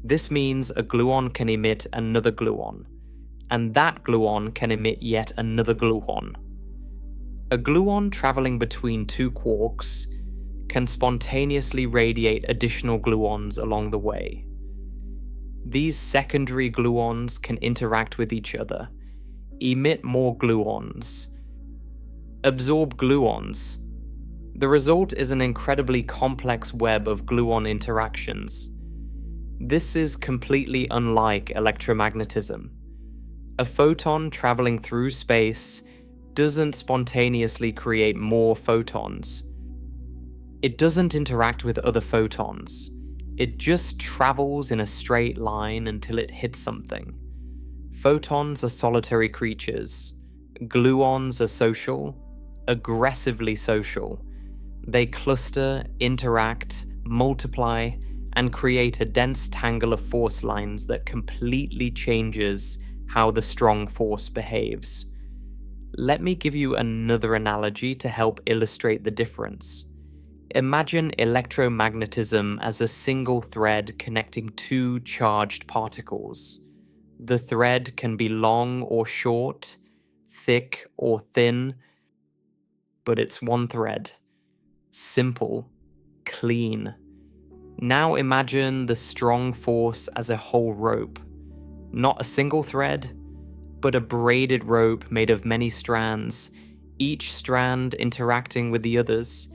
This means a gluon can emit another gluon, and that gluon can emit yet another gluon. A gluon traveling between 2 quarks can spontaneously radiate additional gluons along the way. These secondary gluons can interact with each other, emit more gluons, absorb gluons. The result is an incredibly complex web of gluon interactions. This is completely unlike electromagnetism. A photon traveling through space doesn't spontaneously create more photons. It doesn't interact with other photons. It just travels in a straight line until it hits something. Photons are solitary creatures. Gluons are social, aggressively social. They cluster, interact, multiply, and create a dense tangle of force lines that completely changes how the strong force behaves. Let me give you another analogy to help illustrate the difference. Imagine electromagnetism as a single thread connecting 2 charged particles. The thread can be long or short, thick or thin, but it's one thread. Simple, clean. Now imagine the strong force as a whole rope. Not a single thread, but a braided rope made of many strands, each strand interacting with the others,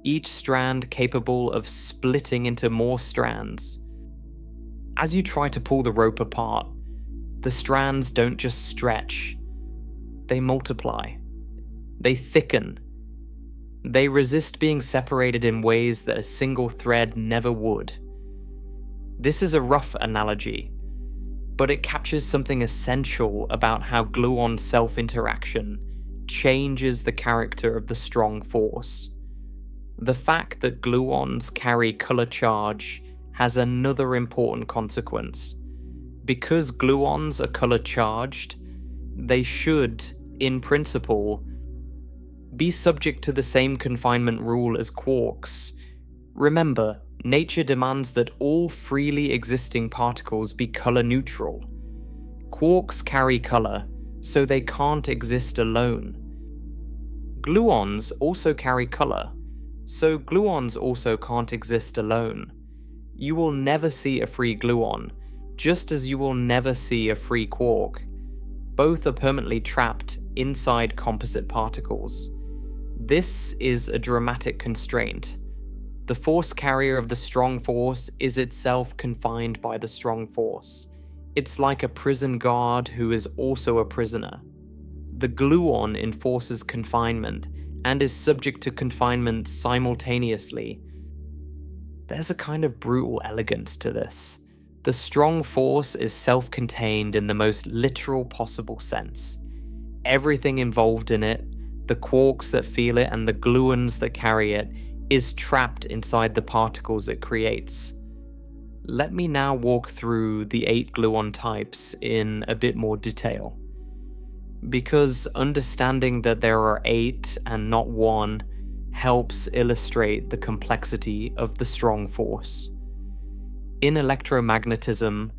each strand capable of splitting into more strands. As you try to pull the rope apart, The strands don't just stretch, they multiply. They thicken. They resist being separated in ways that a single thread never would. This is a rough analogy, but it captures something essential about how gluon self-interaction changes the character of the strong force. The fact that gluons carry color charge has another important consequence. Because gluons are color charged, they should, in principle, be subject to the same confinement rule as quarks. Remember, nature demands that all freely existing particles be color neutral. Quarks carry color, so they can't exist alone. Gluons also carry color, so gluons also can't exist alone. You will never see a free gluon, just as you will never see a free quark. Both are permanently trapped inside composite particles. This is a dramatic constraint. The force carrier of the strong force is itself confined by the strong force. It's like a prison guard who is also a prisoner. The gluon enforces confinement and is subject to confinement simultaneously. There's a kind of brutal elegance to this. The strong force is self-contained in the most literal possible sense. Everything involved in it, the quarks that feel it and the gluons that carry it, is trapped inside the particles it creates. Let me now walk through the 8 gluon types in a bit more detail. Because understanding that there are 8 and not 1 helps illustrate the complexity of the strong force. In electromagnetism,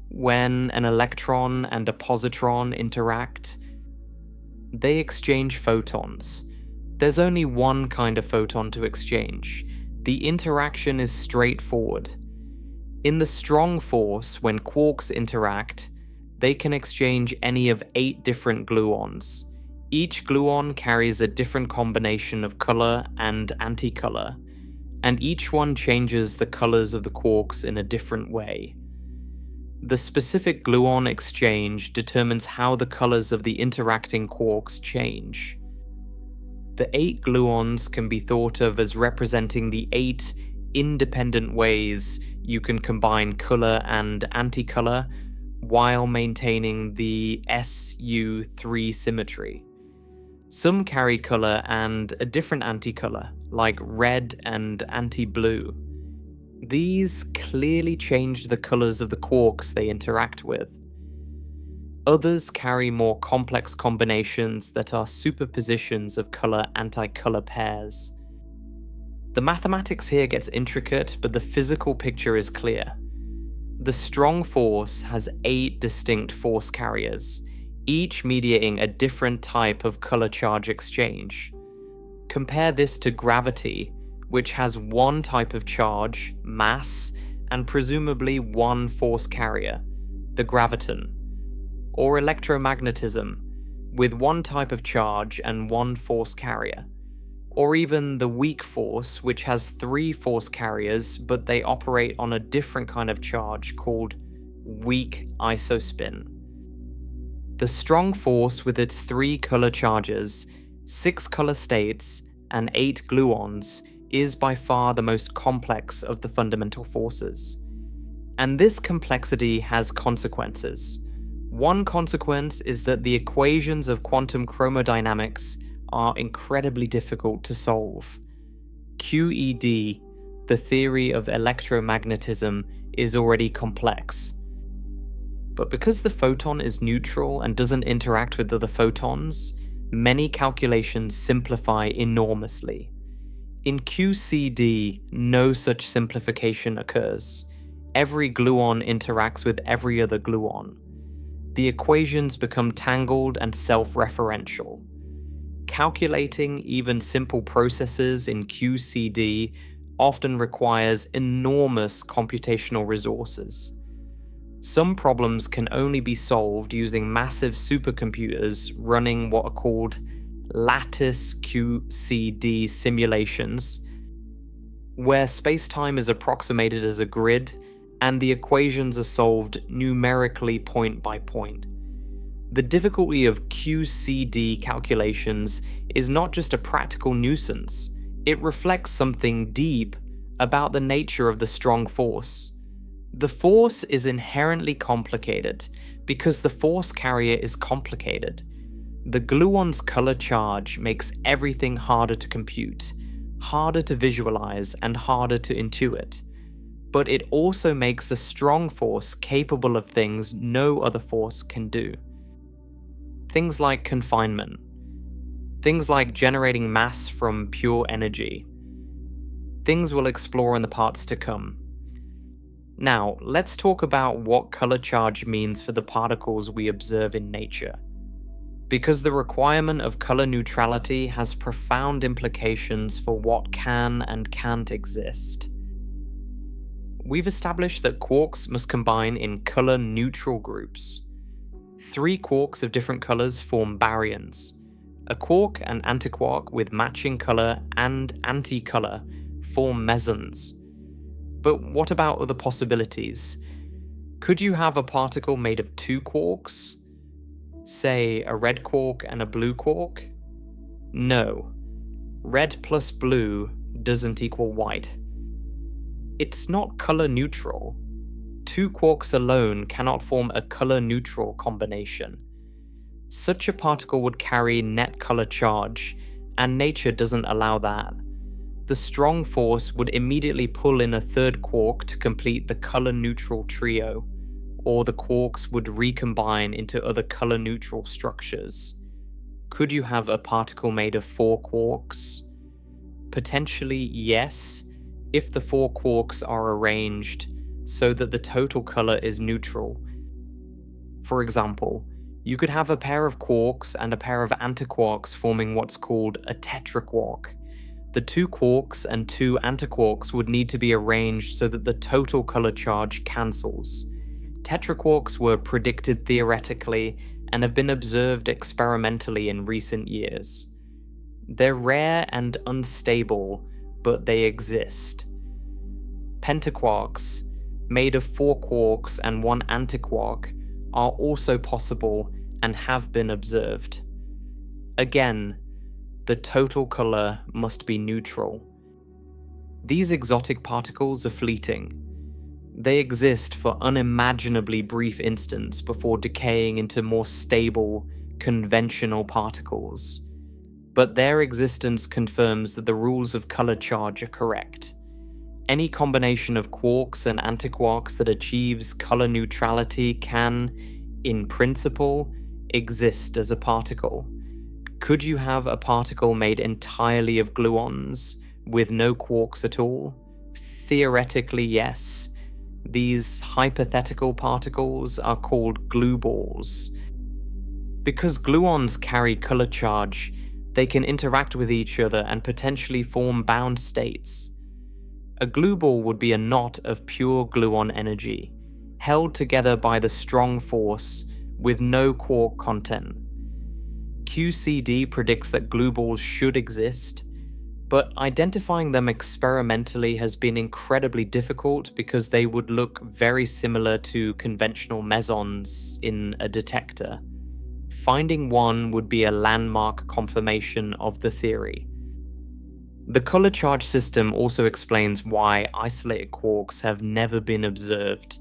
when an electron and a positron interact, they exchange photons. There's only one kind of photon to exchange. The interaction is straightforward. In the strong force, when quarks interact, they can exchange any of 8 different gluons. Each gluon carries a different combination of color and anticolor, and each one changes the colors of the quarks in a different way. The specific gluon exchange determines how the colors of the interacting quarks change. The 8 gluons can be thought of as representing the 8 independent ways you can combine color and anticolor while maintaining the SU3 symmetry. Some carry color and a different anticolor, like red and anti-blue. These clearly change the colors of the quarks they interact with. Others carry more complex combinations that are superpositions of color-anticolor pairs. The mathematics here gets intricate, but the physical picture is clear. The strong force has 8 distinct force carriers, each mediating a different type of color charge exchange. Compare this to gravity, which has one type of charge, mass, and presumably one force carrier, the graviton. Or electromagnetism, with one type of charge and one force carrier. Or even the weak force, which has 3 force carriers, but they operate on a different kind of charge called weak isospin. The strong force with its 3 color charges, 6 color states, and 8 gluons is by far the most complex of the fundamental forces. And this complexity has consequences. One consequence is that the equations of quantum chromodynamics are incredibly difficult to solve. QED, the theory of electromagnetism, is already complex. But because the photon is neutral and doesn't interact with other photons, many calculations simplify enormously. In QCD, no such simplification occurs. Every gluon interacts with every other gluon. The equations become tangled and self-referential. Calculating even simple processes in QCD often requires enormous computational resources. Some problems can only be solved using massive supercomputers running what are called lattice QCD simulations, where space-time is approximated as a grid and the equations are solved numerically point by point. The difficulty of QCD calculations is not just a practical nuisance, it reflects something deep about the nature of the strong force. The force is inherently complicated because the force carrier is complicated. The gluon's color charge makes everything harder to compute, harder to visualize, and harder to intuit. But it also makes a strong force capable of things no other force can do. Things like confinement. Things like generating mass from pure energy. Things we'll explore in the parts to come. Now, let's talk about what color charge means for the particles we observe in nature. Because the requirement of color neutrality has profound implications for what can and can't exist. We've established that quarks must combine in color-neutral groups. 3 quarks of different colors form baryons. A quark and antiquark with matching color and anti-color form mesons. But what about other possibilities? Could you have a particle made of 2 quarks? Say, a red quark and a blue quark? No. Red plus blue doesn't equal white. It's not color neutral. 2 quarks alone cannot form a color-neutral combination. Such a particle would carry net color charge, and nature doesn't allow that. The strong force would immediately pull in a 3rd quark to complete the color-neutral trio, or the quarks would recombine into other color-neutral structures. Could you have a particle made of 4 quarks? Potentially, yes, if the 4 quarks are arranged so that the total color is neutral. For example, you could have a pair of quarks and a pair of antiquarks forming what's called a tetraquark. The 2 quarks and 2 antiquarks would need to be arranged so that the total color charge cancels. Tetraquarks were predicted theoretically and have been observed experimentally in recent years. They're rare and unstable, but they exist. Pentaquarks, made of 4 quarks and 1 antiquark, are also possible and have been observed. Again, the total color must be neutral. These exotic particles are fleeting. They exist for unimaginably brief instants before decaying into more stable, conventional particles. But their existence confirms that the rules of color charge are correct. Any combination of quarks and antiquarks that achieves color neutrality can, in principle, exist as a particle. Could you have a particle made entirely of gluons, with no quarks at all? Theoretically, yes. These hypothetical particles are called glue balls. Because gluons carry color charge, they can interact with each other and potentially form bound states. A glue ball would be a knot of pure gluon energy, held together by the strong force with no quark content. QCD predicts that glue balls should exist, but identifying them experimentally has been incredibly difficult because they would look very similar to conventional mesons in a detector. Finding one would be a landmark confirmation of the theory. The color charge system also explains why isolated quarks have never been observed.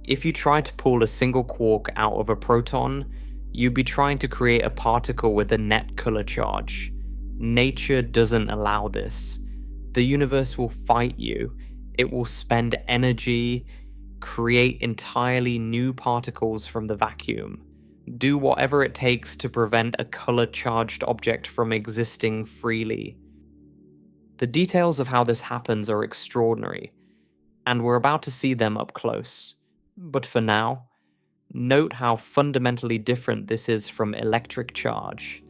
If you try to pull a single quark out of a proton, you'd be trying to create a particle with a net color charge. Nature doesn't allow this. The universe will fight you. It will spend energy, create entirely new particles from the vacuum, do whatever it takes to prevent a color-charged object from existing freely. The details of how this happens are extraordinary, and we're about to see them up close. But for now, note how fundamentally different this is from electric charge.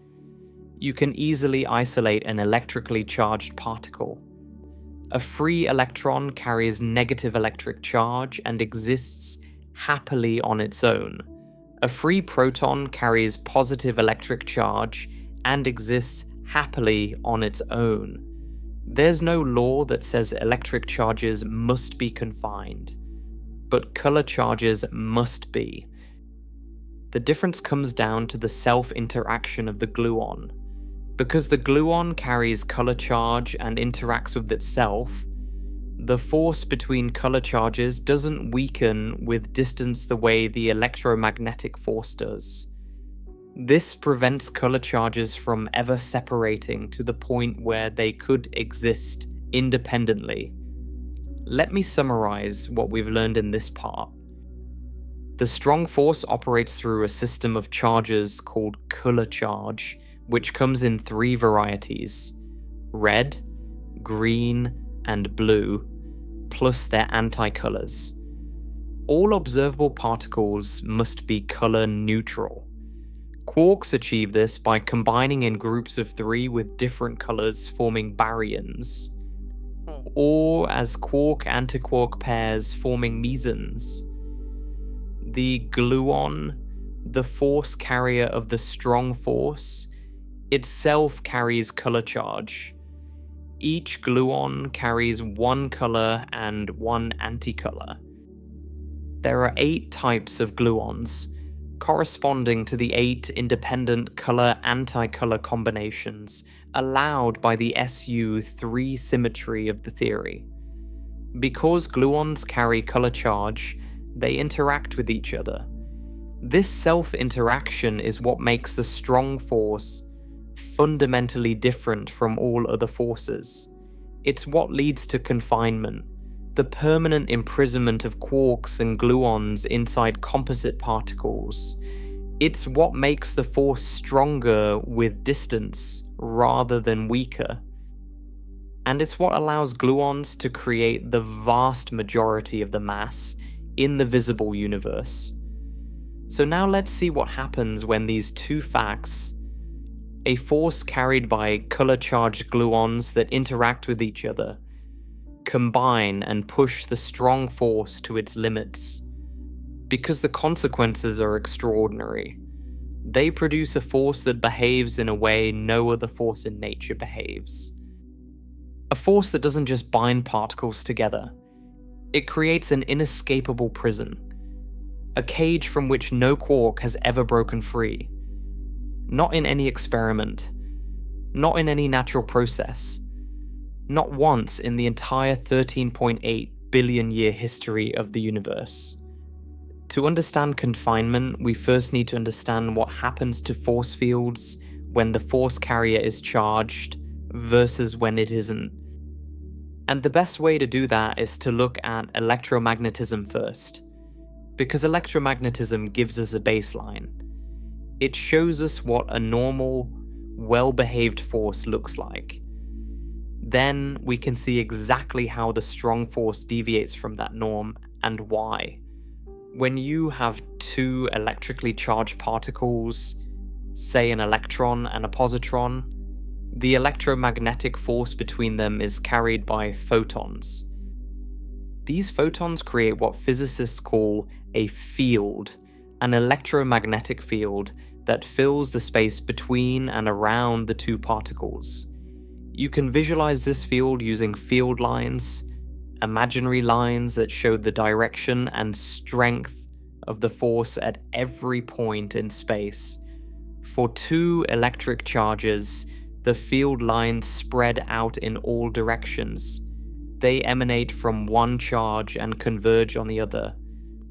You can easily isolate an electrically charged particle. A free electron carries negative electric charge and exists happily on its own. A free proton carries positive electric charge and exists happily on its own. There's no law that says electric charges must be confined. but color charges must be. The difference comes down to the self-interaction of the gluon. Because the gluon carries color charge and interacts with itself, the force between color charges doesn't weaken with distance the way the electromagnetic force does. This prevents color charges from ever separating to the point where they could exist independently. Let me summarize what we've learned in this part. The strong force operates through a system of charges called color charge, which comes in 3 varieties: red, green, and blue, plus their anticolors. All observable particles must be color neutral. Quarks achieve this by combining in groups of 3 with different colors, forming baryons, or as quark-antiquark pairs forming mesons. The gluon, the force carrier of the strong force, itself carries color charge. Each gluon carries 1 color and 1 anticolor. There are 8 types of gluons, corresponding to the 8 independent color-anticolor combinations allowed by the SU3 symmetry of the theory. Because gluons carry color charge, they interact with each other. This self-interaction is what makes the strong force fundamentally different from all other forces. It's what leads to confinement, the permanent imprisonment of quarks and gluons inside composite particles. It's what makes the force stronger with distance rather than weaker. And it's what allows gluons to create the vast majority of the mass in the visible universe. So now let's see what happens when these 2 facts, a force carried by color-charged gluons that interact with each other, combine and push the strong force to its limits. Because the consequences are extraordinary. They produce a force that behaves in a way no other force in nature behaves. A force that doesn't just bind particles together. It creates an inescapable prison, a cage from which no quark has ever broken free. Not in any experiment, not in any natural process, not once in the entire 13.8 billion year history of the universe. To understand confinement, we first need to understand what happens to force fields when the force carrier is charged versus when it isn't. And the best way to do that is to look at electromagnetism first, because electromagnetism gives us a baseline. It shows us what a normal, well-behaved force looks like. Then we can see exactly how the strong force deviates from that norm and why. When you have 2 electrically charged particles, say an electron and a positron, the electromagnetic force between them is carried by photons. These photons create what physicists call a field, an electromagnetic field that fills the space between and around the 2 particles. You can visualize this field using field lines, imaginary lines that show the direction and strength of the force at every point in space. For 2 electric charges, the field lines spread out in all directions. They emanate from one charge and converge on the other,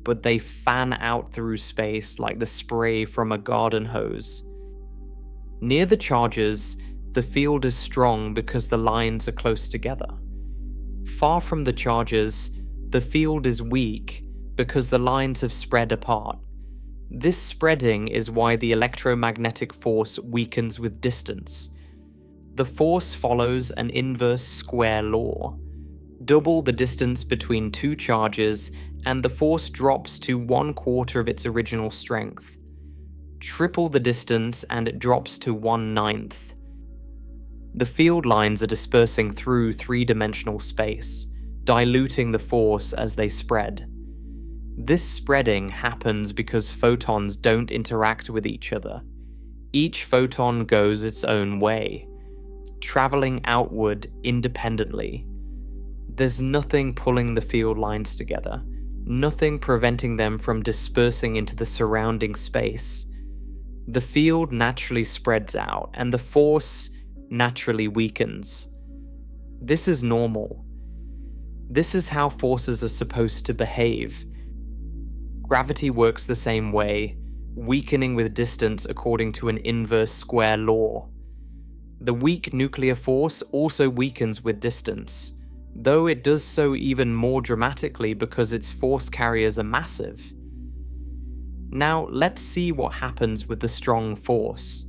but they fan out through space like the spray from a garden hose. Near the charges, the field is strong because the lines are close together. Far from the charges, the field is weak because the lines have spread apart. This spreading is why the electromagnetic force weakens with distance. The force follows an inverse square law. Double the distance between 2 charges and the force drops to 1/4 of its original strength. Triple the distance and it drops to 1/9. The field lines are dispersing through 3-dimensional space, diluting the force as they spread. This spreading happens because photons don't interact with each other. Each photon goes its own way, traveling outward independently. There's nothing pulling the field lines together, nothing preventing them from dispersing into the surrounding space. The field naturally spreads out, and the force naturally weakens. This is normal. This is how forces are supposed to behave. Gravity works the same way, weakening with distance according to an inverse square law. The weak nuclear force also weakens with distance, though it does so even more dramatically because its force carriers are massive. Now let's see what happens with the strong force.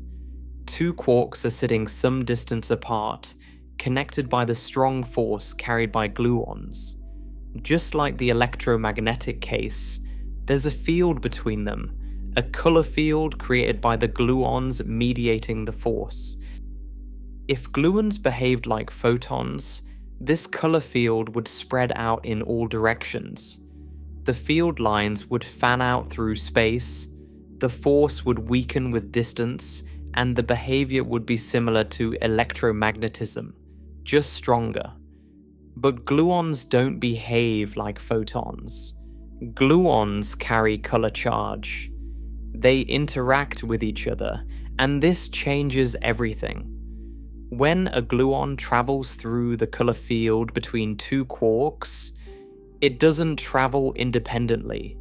Two quarks are sitting some distance apart, connected by the strong force carried by gluons. Just like the electromagnetic case, there's a field between them, a color field created by the gluons mediating the force. If gluons behaved like photons, this color field would spread out in all directions. The field lines would fan out through space, the force would weaken with distance, and the behavior would be similar to electromagnetism, just stronger. But gluons don't behave like photons. Gluons carry color charge. They interact with each other, and this changes everything. When a gluon travels through the color field between two quarks, it doesn't travel independently.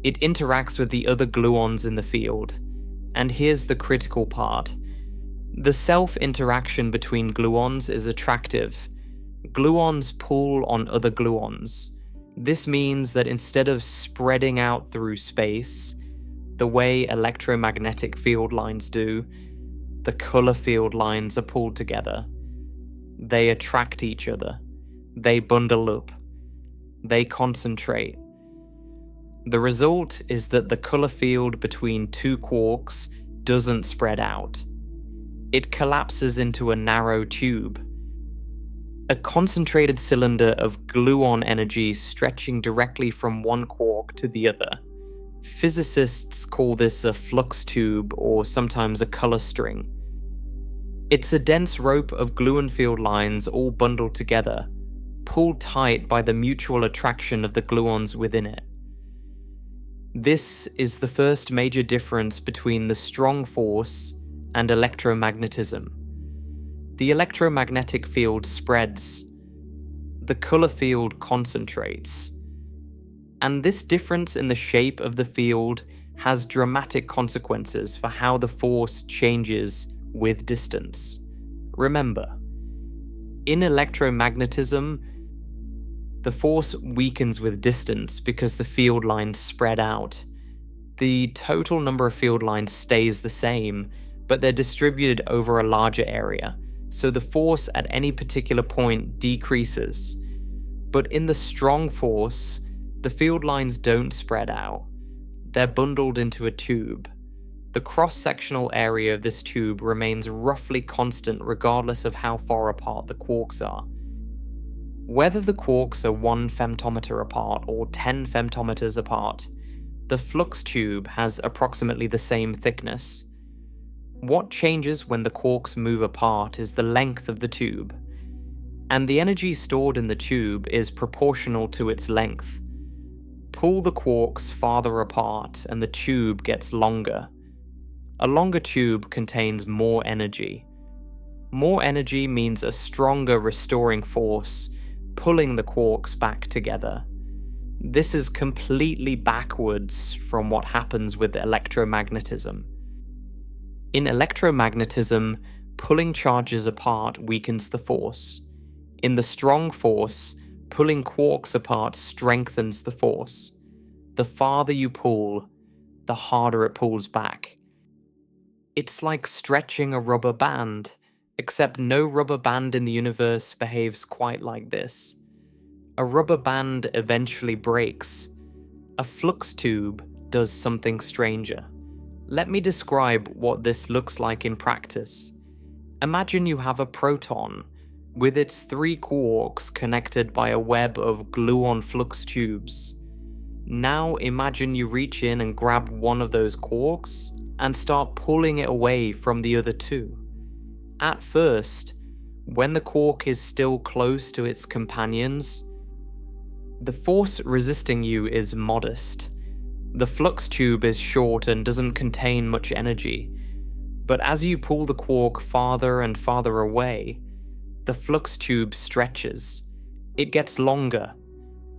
It interacts with the other gluons in the field. And here's the critical part. The self-interaction between gluons is attractive. Gluons pull on other gluons. This means that instead of spreading out through space, the way electromagnetic field lines do, the color field lines are pulled together. They attract each other. They bundle up. They concentrate. The result is that the color field between two quarks doesn't spread out. It collapses into a narrow tube. A concentrated cylinder of gluon energy stretching directly from one quark to the other. Physicists call this a flux tube or sometimes a color string. It's a dense rope of gluon field lines all bundled together, pulled tight by the mutual attraction of the gluons within it. This is the first major difference between the strong force and electromagnetism. The electromagnetic field spreads. The color field concentrates. And this difference in the shape of the field has dramatic consequences for how the force changes with distance. Remember, in electromagnetism, the force weakens with distance because the field lines spread out. The total number of field lines stays the same, but they're distributed over a larger area, so the force at any particular point decreases. But in the strong force, the field lines don't spread out. They're bundled into a tube. The cross-sectional area of this tube remains roughly constant regardless of how far apart the quarks are. Whether the quarks are 1 femtometer apart or 10 femtometers apart, the flux tube has approximately the same thickness. What changes when the quarks move apart is the length of the tube, and the energy stored in the tube is proportional to its length. Pull the quarks farther apart and the tube gets longer. A longer tube contains more energy. More energy means a stronger restoring force, pulling the quarks back together. This is completely backwards from what happens with electromagnetism. In electromagnetism, pulling charges apart weakens the force. In the strong force, pulling quarks apart strengthens the force. The farther you pull, the harder it pulls back. It's like stretching a rubber band, except no rubber band in the universe behaves quite like this. A rubber band eventually breaks. A flux tube does something stranger. Let me describe what this looks like in practice. Imagine you have a proton, with its 3 quarks connected by a web of gluon flux tubes. Now imagine you reach in and grab one of those quarks and start pulling it away from the other 2. At first, when the quark is still close to its companions, The force resisting you is modest. The flux tube is short and doesn't contain much energy, but as you pull the quark farther and farther away, the flux tube stretches. It gets longer.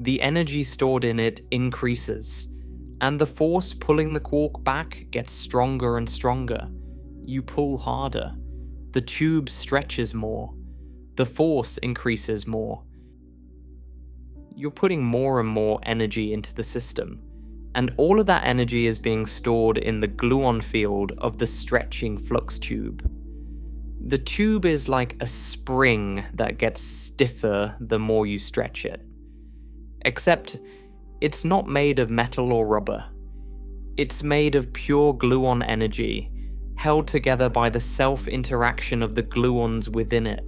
The energy stored in it increases, and the force pulling the quark back gets stronger and stronger. You pull harder. The tube stretches more. The force increases more. You're putting more and more energy into the system, and all of that energy is being stored in the gluon field of the stretching flux tube. The tube is like a spring that gets stiffer the more you stretch it. Except, it's not made of metal or rubber. It's made of pure gluon energy, held together by the self-interaction of the gluons within it.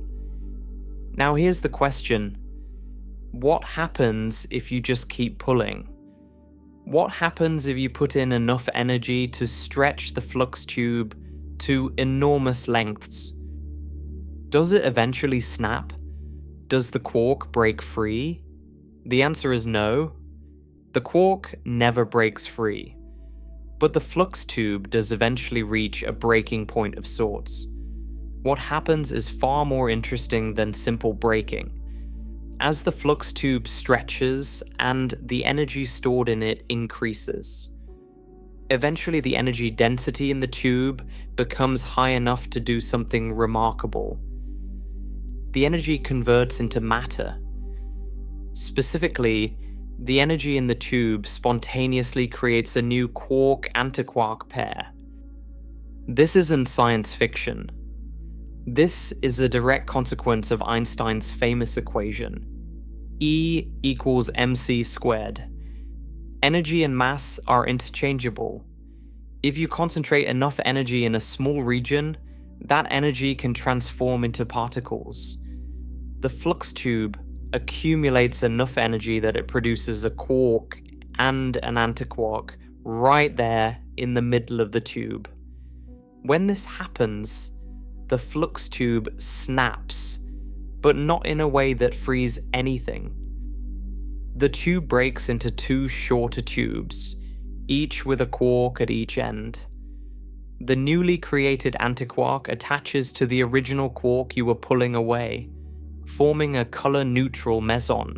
Now here's the question. What happens if you just keep pulling? What happens if you put in enough energy to stretch the flux tube to enormous lengths? Does it eventually snap? Does the quark break free? The answer is no. The quark never breaks free. But the flux tube does eventually reach a breaking point of sorts. What happens is far more interesting than simple breaking. As the flux tube stretches and the energy stored in it increases, eventually the energy density in the tube becomes high enough to do something remarkable. The energy converts into matter. Specifically, the energy in the tube spontaneously creates a new quark-antiquark pair. This isn't science fiction. This is a direct consequence of Einstein's famous equation, E equals mc squared. Energy and mass are interchangeable. If you concentrate enough energy in a small region, that energy can transform into particles. The flux tube accumulates enough energy that it produces a quark and an antiquark right there in the middle of the tube. When this happens, the flux tube snaps, but not in a way that frees anything. The tube breaks into two shorter tubes, each with a quark at each end. The newly created antiquark attaches to the original quark you were pulling away, forming a color-neutral meson.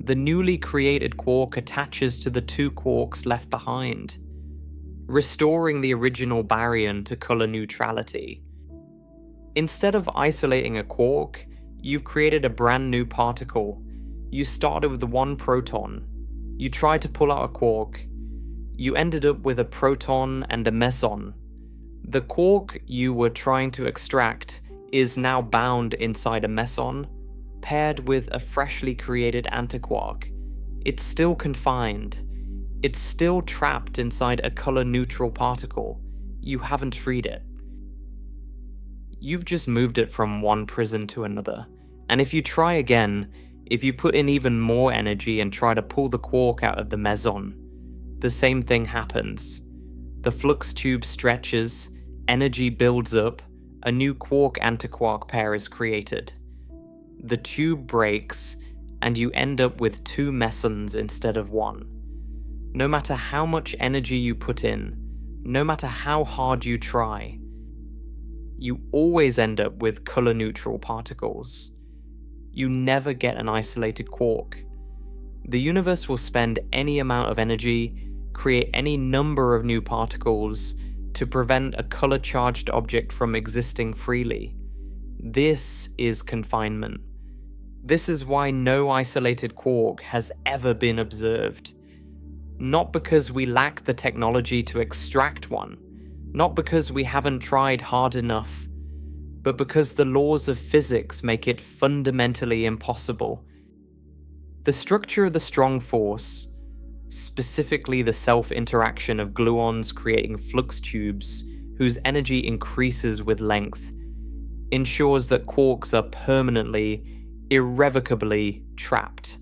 The newly created quark attaches to the two quarks left behind, restoring the original baryon to color neutrality. Instead of isolating a quark, you've created a brand new particle. You started with one proton. You tried to pull out a quark. You ended up with a proton and a meson. The quark you were trying to extract is now bound inside a meson, paired with a freshly created antiquark. It's still confined. It's still trapped inside a color-neutral particle. You haven't freed it. You've just moved it from one prison to another. And if you try again, if you put in even more energy and try to pull the quark out of the meson, the same thing happens. The flux tube stretches, energy builds up, a new quark-antiquark pair is created. The tube breaks, and you end up with two mesons instead of one. No matter how much energy you put in, no matter how hard you try, you always end up with color-neutral particles. You never get an isolated quark. The universe will spend any amount of energy, create any number of new particles, to prevent a color-charged object from existing freely. This is confinement. This is why no isolated quark has ever been observed. Not because we lack the technology to extract one, not because we haven't tried hard enough, but because the laws of physics make it fundamentally impossible. The structure of the strong force, specifically the self-interaction of gluons creating flux tubes whose energy increases with length, ensures that quarks are permanently, irrevocably trapped.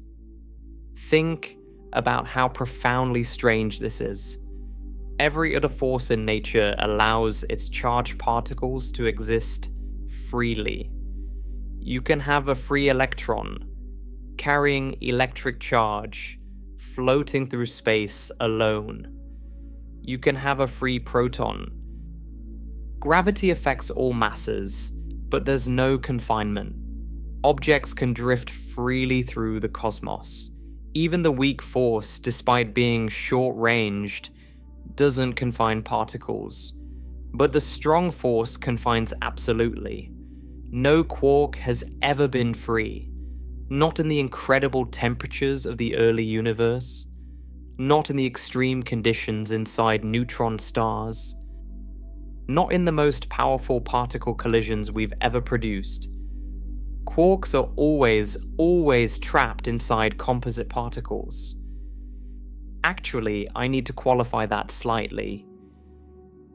Think about how profoundly strange this is. Every other force in nature allows its charged particles to exist freely. You can have a free electron, carrying electric charge, floating through space alone. You can have a free proton. Gravity affects all masses, but there's no confinement. Objects can drift freely through the cosmos. Even the weak force, despite being short-ranged, doesn't confine particles. But the strong force confines absolutely. No quark has ever been free. Not in the incredible temperatures of the early universe. Not in the extreme conditions inside neutron stars. Not in the most powerful particle collisions we've ever produced. Quarks are always trapped inside composite particles. Actually, I need to qualify that slightly,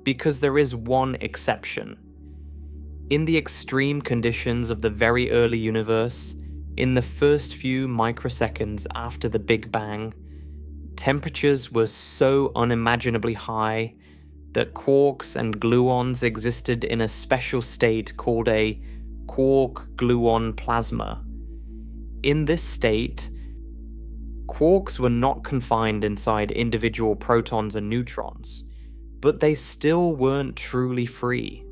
because there is one exception. In the extreme conditions of the very early universe, in the first few microseconds after the Big Bang, temperatures were so unimaginably high that quarks and gluons existed in a special state called a quark-gluon plasma. In this state, quarks were not confined inside individual protons and neutrons, but they still weren't truly free.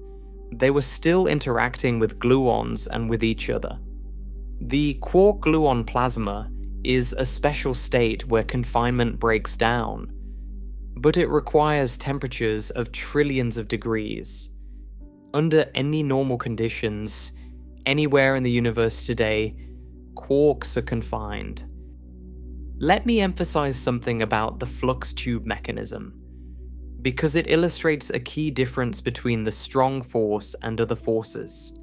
They were still interacting with gluons and with each other. The quark-gluon plasma is a special state where confinement breaks down, but it requires temperatures of trillions of degrees. Under any normal conditions, anywhere in the universe today, quarks are confined. Let me emphasize something about the flux tube mechanism, because it illustrates a key difference between the strong force and other forces.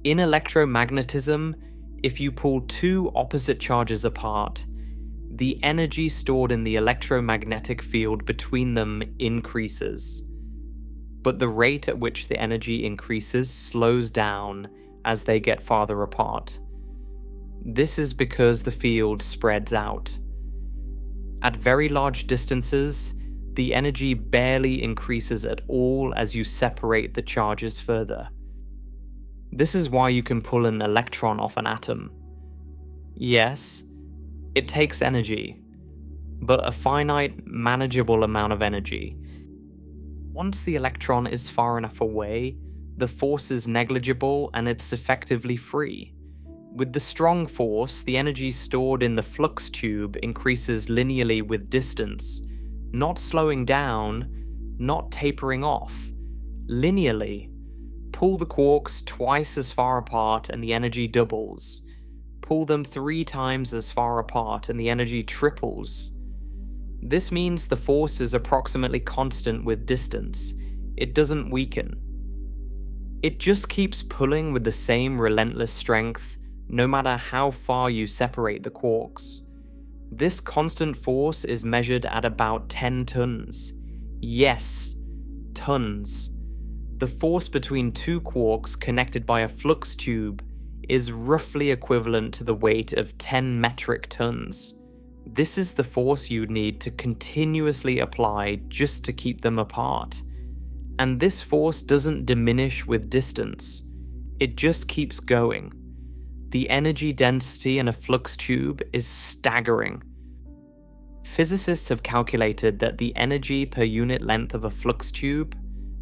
In electromagnetism, if you pull two opposite charges apart, the energy stored in the electromagnetic field between them increases. But the rate at which the energy increases slows down as they get farther apart. This is because the field spreads out. At very large distances, the energy barely increases at all as you separate the charges further. This is why you can pull an electron off an atom. Yes, it takes energy, but a finite, manageable amount of energy. Once the electron is far enough away, the force is negligible and it's effectively free. With the strong force, the energy stored in the flux tube increases linearly with distance, not slowing down, not tapering off. Linearly. Pull the quarks twice as far apart and the energy doubles. Pull them 3 times as far apart and the energy triples. This means the force is approximately constant with distance. It doesn't weaken. It just keeps pulling with the same relentless strength, no matter how far you separate the quarks. This constant force is measured at about 10 tons. Yes, tons. The force between two quarks connected by a flux tube is roughly equivalent to the weight of 10 metric tons. This is the force you'd need to continuously apply just to keep them apart. And this force doesn't diminish with distance. It just keeps going. The energy density in a flux tube is staggering. Physicists have calculated that the energy per unit length of a flux tube,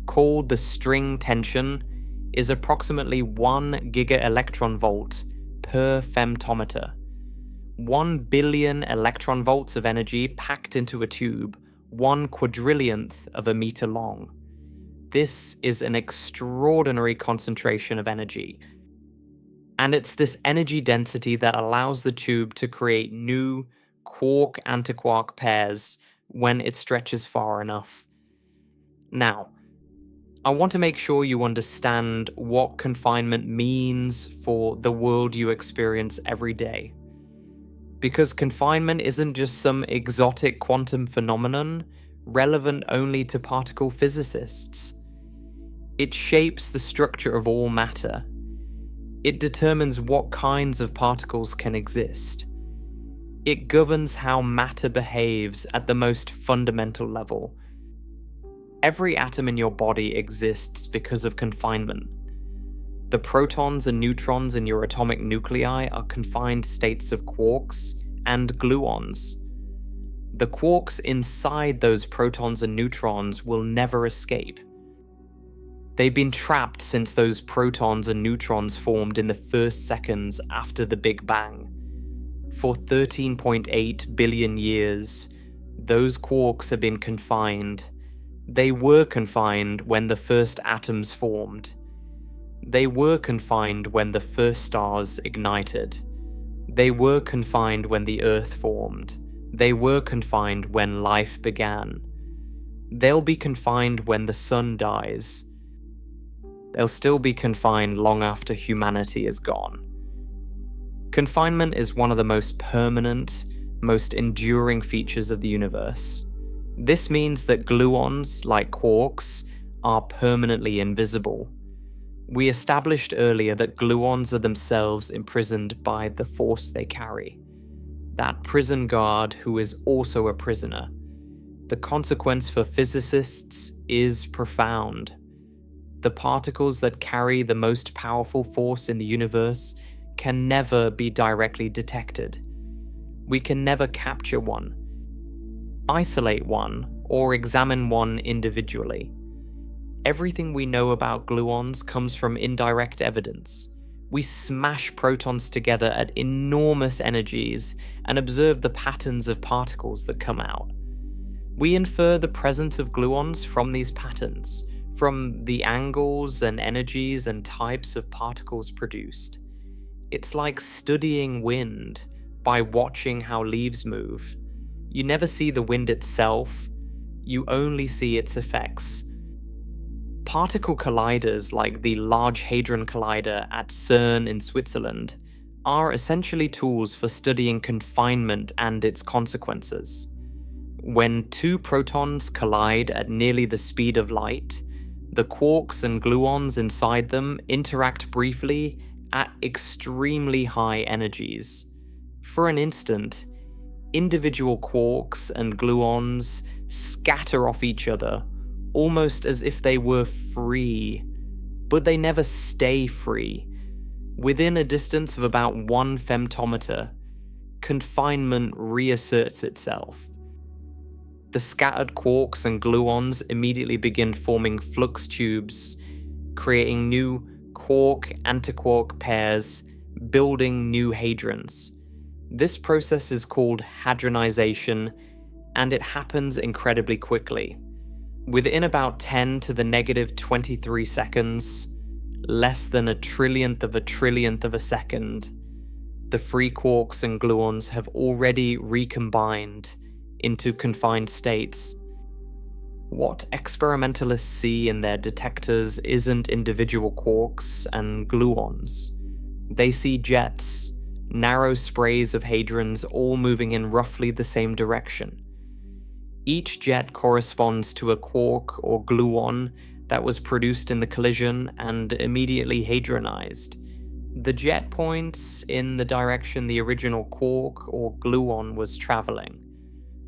called the string tension, is approximately 1 gigaelectronvolt per femtometer. 1 billion electron volts of energy packed into a tube, 1 quadrillionth of a meter long. This is an extraordinary concentration of energy. And it's this energy density that allows the tube to create new quark-antiquark pairs when it stretches far enough. Now, I want to make sure you understand what confinement means for the world you experience every day. Because confinement isn't just some exotic quantum phenomenon relevant only to particle physicists. It shapes the structure of all matter. It determines what kinds of particles can exist. It governs how matter behaves at the most fundamental level. Every atom in your body exists because of confinement. The protons and neutrons in your atomic nuclei are confined states of quarks and gluons. The quarks inside those protons and neutrons will never escape. They've been trapped since those protons and neutrons formed in the first seconds after the Big Bang. For 13.8 billion years, those quarks have been confined. They were confined when the first atoms formed. They were confined when the first stars ignited. They were confined when the Earth formed. They were confined when life began. They'll be confined when the sun dies. They'll still be confined long after humanity is gone. Confinement is one of the most permanent, most enduring features of the universe. This means that gluons, like quarks, are permanently invisible. We established earlier that gluons are themselves imprisoned by the force they carry. That prison guard who is also a prisoner. The consequence for physicists is profound. The particles that carry the most powerful force in the universe can never be directly detected. We can never capture one, isolate one, or examine one individually. Everything we know about gluons comes from indirect evidence. We smash protons together at enormous energies and observe the patterns of particles that come out. We infer the presence of gluons from these patterns, from the angles and energies and types of particles produced. It's like studying wind by watching how leaves move. You never see the wind itself, you only see its effects. Particle colliders like the Large Hadron Collider at CERN in Switzerland are essentially tools for studying confinement and its consequences. When two protons collide at nearly the speed of light, the quarks and gluons inside them interact briefly at extremely high energies. For an instant, individual quarks and gluons scatter off each other, almost as if they were free. But they never stay free. Within a distance of about 1 femtometer, confinement reasserts itself. The scattered quarks and gluons immediately begin forming flux tubes, creating new quark-antiquark pairs, building new hadrons. This process is called hadronization, and it happens incredibly quickly. Within about 10 to the negative 23 seconds, less than a trillionth of a second, the free quarks and gluons have already recombined into confined states. What experimentalists see in their detectors isn't individual quarks and gluons. They see jets, narrow sprays of hadrons all moving in roughly the same direction. Each jet corresponds to a quark or gluon that was produced in the collision and immediately hadronized. The jet points in the direction the original quark or gluon was traveling.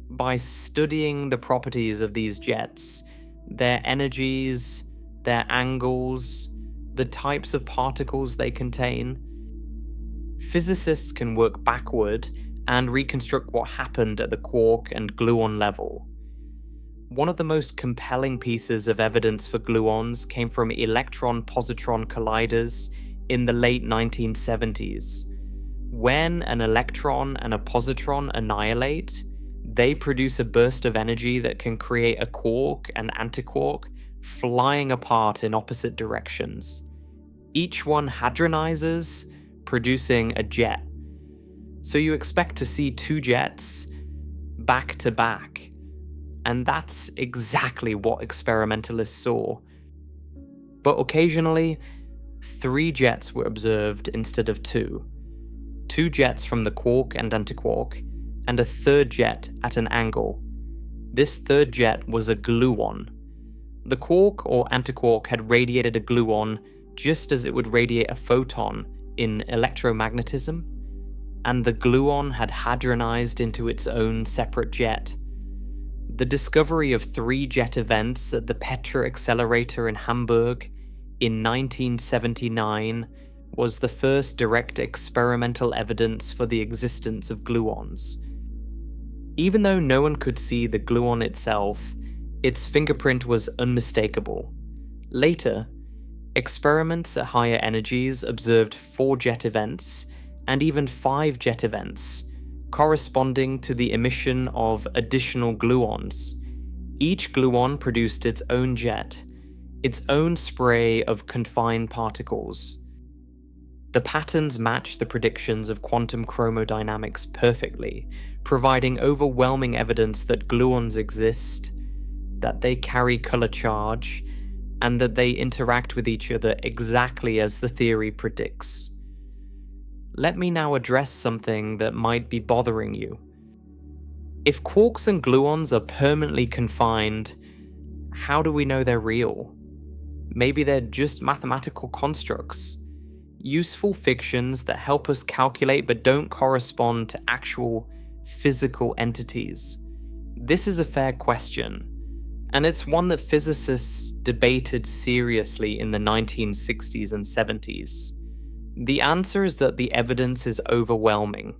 By studying the properties of these jets, their energies, their angles, the types of particles they contain, physicists can work backward and reconstruct what happened at the quark and gluon level. One of the most compelling pieces of evidence for gluons came from electron-positron colliders in the late 1970s. When an electron and a positron annihilate, they produce a burst of energy that can create a quark and antiquark flying apart in opposite directions. Each one hadronizes, producing a jet. So you expect to see two jets back to back. And that's exactly what experimentalists saw. But occasionally, 3 jets were observed instead of 2. 2 jets from the quark and antiquark, and a third jet at an angle. This third jet was a gluon. The quark or antiquark had radiated a gluon just as it would radiate a photon in electromagnetism, and the gluon had hadronized into its own separate jet. The discovery of 3 jet events at the Petra Accelerator in Hamburg in 1979 was the first direct experimental evidence for the existence of gluons. Even though no one could see the gluon itself, its fingerprint was unmistakable. Later, experiments at higher energies observed 4 jet events and even 5 jet events, corresponding to the emission of additional gluons. Each gluon produced its own jet, its own spray of confined particles. The patterns match the predictions of quantum chromodynamics perfectly, providing overwhelming evidence that gluons exist, that they carry color charge, and that they interact with each other exactly as the theory predicts. Let me now address something that might be bothering you. If quarks and gluons are permanently confined, how do we know they're real? Maybe they're just mathematical constructs, useful fictions that help us calculate but don't correspond to actual physical entities. This is a fair question, and it's one that physicists debated seriously in the 1960s and 70s. The answer is that the evidence is overwhelming.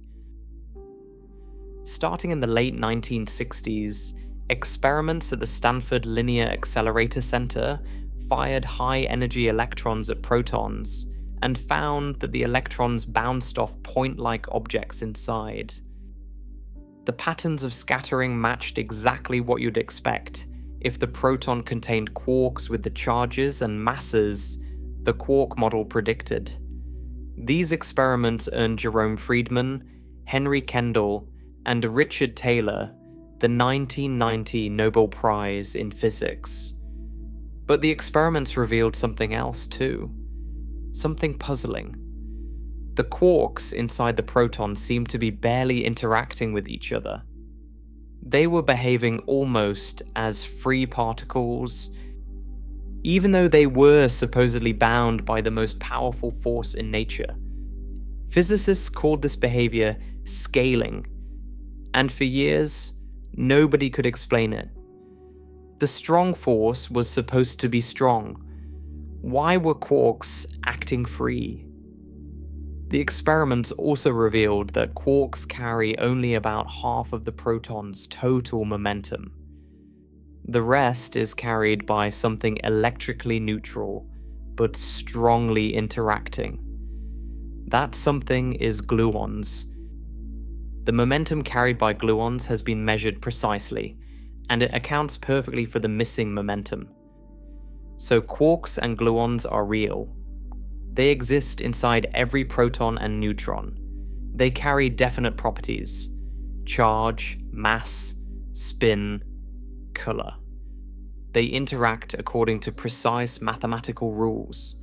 Starting in the late 1960s, experiments at the Stanford Linear Accelerator Center fired high-energy electrons at protons and found that the electrons bounced off point-like objects inside. The patterns of scattering matched exactly what you'd expect if the proton contained quarks with the charges and masses the quark model predicted. These experiments earned Jerome Friedman, Henry Kendall, and Richard Taylor the 1990 Nobel Prize in Physics. But the experiments revealed something else too. Something puzzling. The quarks inside the proton seemed to be barely interacting with each other. They were behaving almost as free particles, even though they were supposedly bound by the most powerful force in nature. Physicists called this behavior scaling, and for years, nobody could explain it. The strong force was supposed to be strong. Why were quarks acting free? The experiments also revealed that quarks carry only about half of the proton's total momentum. The rest is carried by something electrically neutral, but strongly interacting. That something is gluons. The momentum carried by gluons has been measured precisely, and it accounts perfectly for the missing momentum. So quarks and gluons are real. They exist inside every proton and neutron. They carry definite properties: charge, mass, spin, color. They interact according to precise mathematical rules.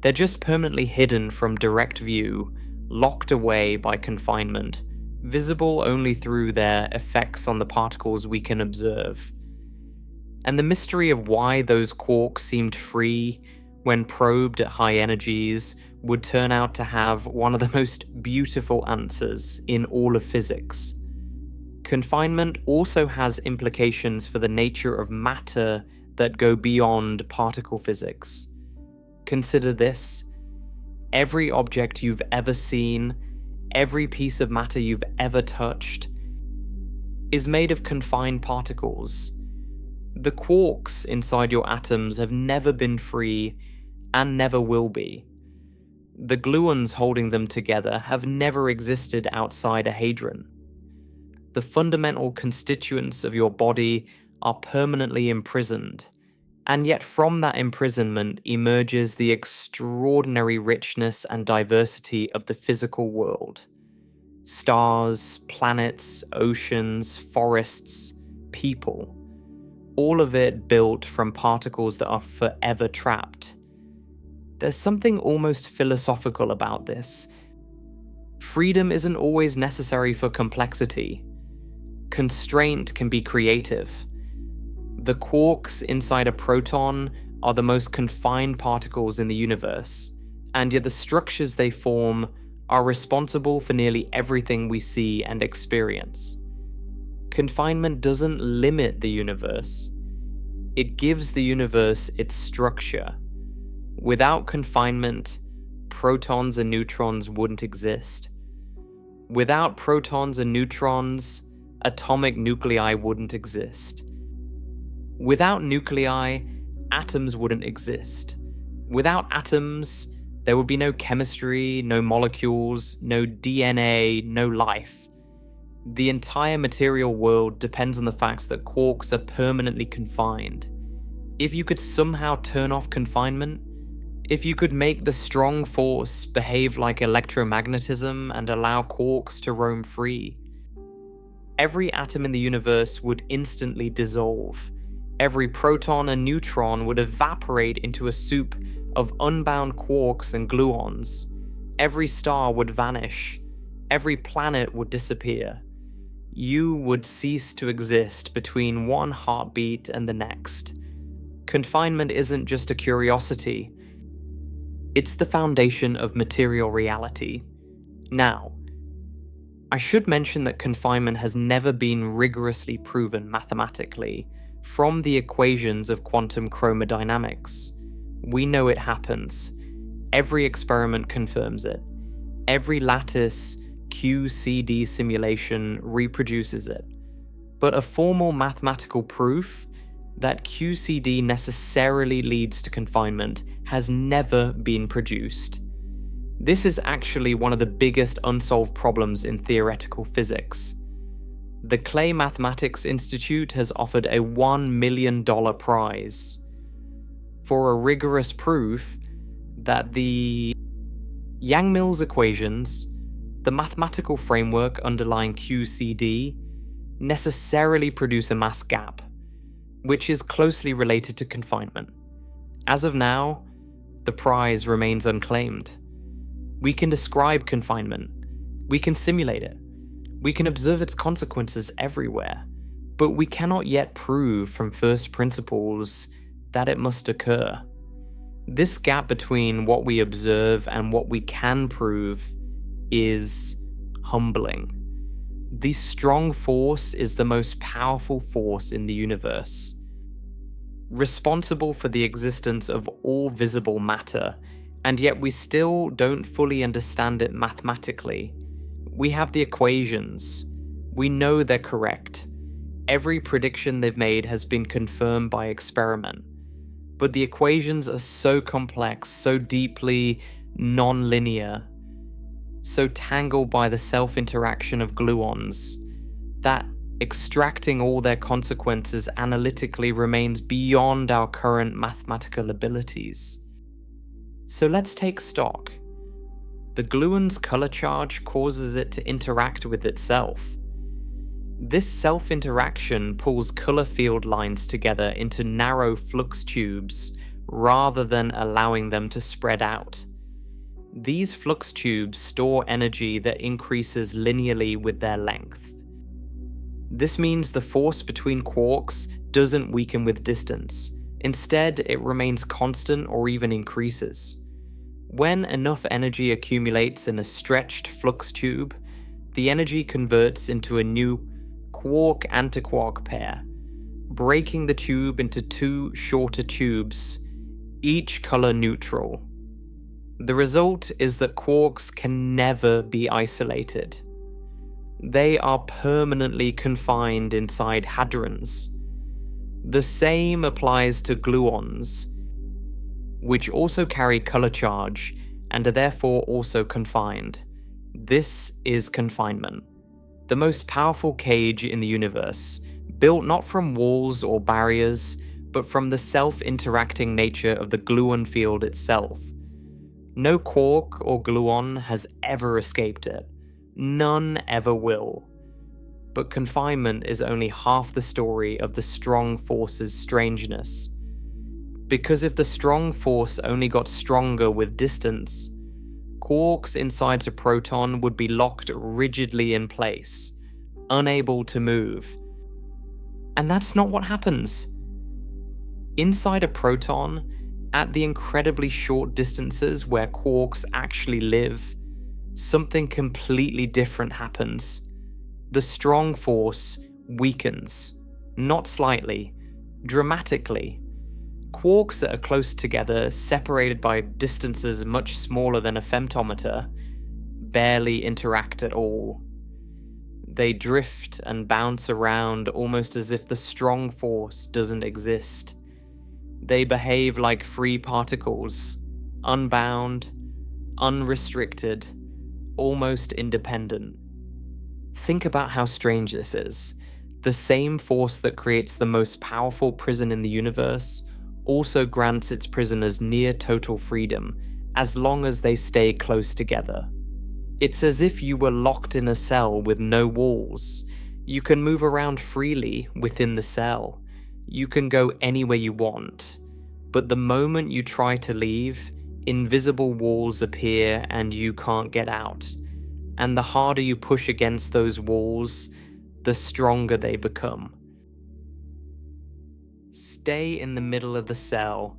They're just permanently hidden from direct view, locked away by confinement, visible only through their effects on the particles we can observe. And the mystery of why those quarks seemed free when probed at high energies would turn out to have one of the most beautiful answers in all of physics. Confinement also has implications for the nature of matter that go beyond particle physics. Consider this: every object you've ever seen, every piece of matter you've ever touched, is made of confined particles. The quarks inside your atoms have never been free and never will be. The gluons holding them together have never existed outside a hadron. The fundamental constituents of your body are permanently imprisoned, and yet from that imprisonment emerges the extraordinary richness and diversity of the physical world. Stars, planets, oceans, forests, people. All of it built from particles that are forever trapped. There's something almost philosophical about this. Freedom isn't always necessary for complexity. Constraint can be creative. The quarks inside a proton are the most confined particles in the universe, and yet the structures they form are responsible for nearly everything we see and experience. Confinement doesn't limit the universe. It gives the universe its structure. Without confinement, protons and neutrons wouldn't exist. Without protons and neutrons, atomic nuclei wouldn't exist. Without nuclei, atoms wouldn't exist. Without atoms, there would be no chemistry, no molecules, no DNA, no life. The entire material world depends on the fact that quarks are permanently confined. If you could somehow turn off confinement, if you could make the strong force behave like electromagnetism and allow quarks to roam free, every atom in the universe would instantly dissolve. Every proton and neutron would evaporate into a soup of unbound quarks and gluons. Every star would vanish. Every planet would disappear. You would cease to exist between one heartbeat and the next. Confinement isn't just a curiosity. It's the foundation of material reality. Now, I should mention that confinement has never been rigorously proven mathematically from the equations of quantum chromodynamics. We know it happens. Every experiment confirms it. Every lattice QCD simulation reproduces it. But a formal mathematical proof that QCD necessarily leads to confinement has never been produced. This is actually one of the biggest unsolved problems in theoretical physics. The Clay Mathematics Institute has offered a $1 million prize for a rigorous proof that the Yang-Mills equations, the mathematical framework underlying QCD, necessarily produce a mass gap, which is closely related to confinement. As of now, the prize remains unclaimed. We can describe confinement. We can simulate it. We can observe its consequences everywhere, but we cannot yet prove from first principles that it must occur. This gap between what we observe and what we can prove is humbling. The strong force is the most powerful force in the universe, responsible for the existence of all visible matter, and yet we still don't fully understand it mathematically. We have the equations. We know they're correct. Every prediction they've made has been confirmed by experiment. But the equations are so complex, so deeply non-linear, so tangled by the self-interaction of gluons, that extracting all their consequences analytically remains beyond our current mathematical abilities. So let's take stock. The gluon's color charge causes it to interact with itself. This self-interaction pulls color field lines together into narrow flux tubes rather than allowing them to spread out. These flux tubes store energy that increases linearly with their length. This means the force between quarks doesn't weaken with distance. Instead, it remains constant or even increases. When enough energy accumulates in a stretched flux tube, the energy converts into a new quark-antiquark pair, breaking the tube into two shorter tubes, each color neutral. The result is that quarks can never be isolated. They are permanently confined inside hadrons. The same applies to gluons, which also carry color charge and are therefore also confined. This is confinement, the most powerful cage in the universe, built not from walls or barriers, but from the self-interacting nature of the gluon field itself. No quark or gluon has ever escaped it. None ever will. But confinement is only half the story of the strong force's strangeness. Because if the strong force only got stronger with distance, quarks inside a proton would be locked rigidly in place, unable to move. And that's not what happens. Inside a proton, at the incredibly short distances where quarks actually live, something completely different happens. The strong force weakens, not slightly, dramatically. Quarks that are close together, separated by distances much smaller than a femtometer, barely interact at all. They drift and bounce around almost as if the strong force doesn't exist. They behave like free particles, unbound, unrestricted, almost independent. Think about how strange this is. The same force that creates the most powerful prison in the universe also grants its prisoners near total freedom, as long as they stay close together. It's as if you were locked in a cell with no walls. You can move around freely within the cell. You can go anywhere you want. But the moment you try to leave, invisible walls appear and you can't get out. And the harder you push against those walls, the stronger they become. Stay in the middle of the cell,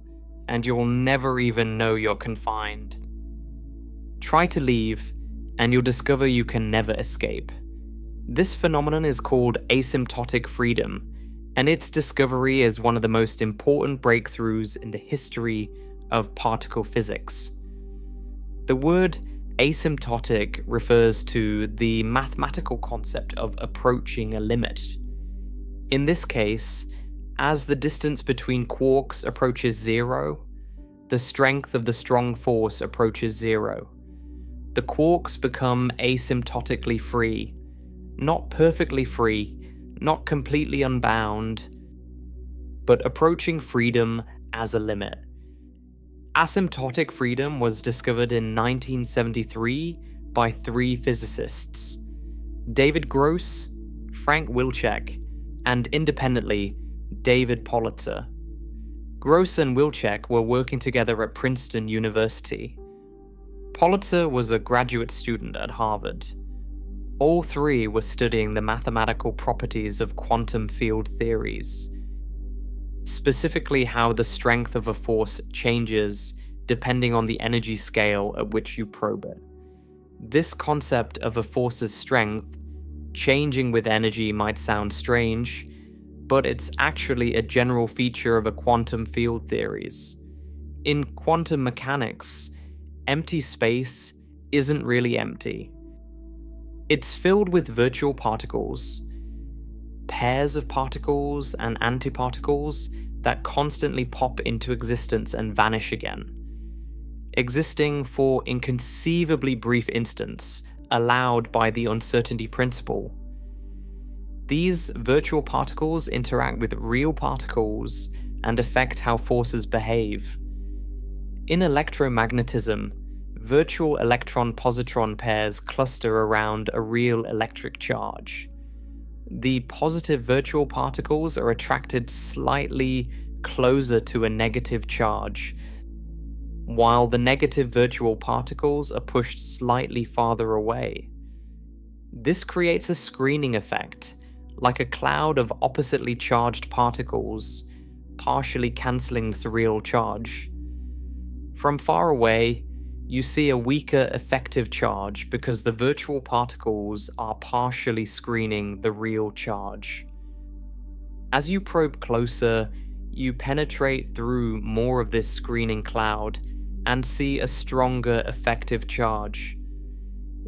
and you'll never even know you're confined. Try to leave, and you'll discover you can never escape. This phenomenon is called asymptotic freedom, and its discovery is one of the most important breakthroughs in the history of particle physics. The word asymptotic refers to the mathematical concept of approaching a limit. In this case, as the distance between quarks approaches zero, the strength of the strong force approaches zero. The quarks become asymptotically free, not perfectly free, not completely unbound, but approaching freedom as a limit. Asymptotic freedom was discovered in 1973 by three physicists: David Gross, Frank Wilczek, and independently, David Politzer. Gross and Wilczek were working together at Princeton University. Politzer was a graduate student at Harvard. All three were studying the mathematical properties of quantum field theories, specifically how the strength of a force changes depending on the energy scale at which you probe it. This concept of a force's strength changing with energy might sound strange, but it's actually a general feature of a quantum field theories. In quantum mechanics, empty space isn't really empty. It's filled with virtual particles, pairs of particles and antiparticles that constantly pop into existence and vanish again, existing for inconceivably brief instants, allowed by the uncertainty principle. These virtual particles interact with real particles and affect how forces behave. In electromagnetism, virtual electron-positron pairs cluster around a real electric charge. The positive virtual particles are attracted slightly closer to a negative charge, while the negative virtual particles are pushed slightly farther away. This creates a screening effect, like a cloud of oppositely charged particles, partially cancelling the real charge. From far away, you see a weaker effective charge because the virtual particles are partially screening the real charge. As you probe closer, you penetrate through more of this screening cloud and see a stronger effective charge.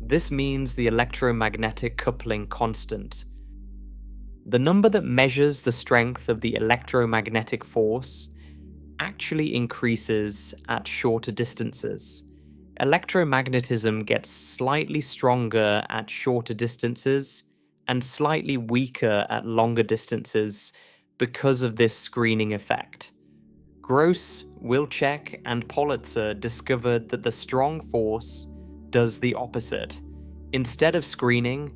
This means the electromagnetic coupling constant. The number that measures the strength of the electromagnetic force actually increases at shorter distances. Electromagnetism gets slightly stronger at shorter distances and slightly weaker at longer distances because of this screening effect. Gross, Wilczek, and Politzer discovered that the strong force does the opposite. Instead of screening,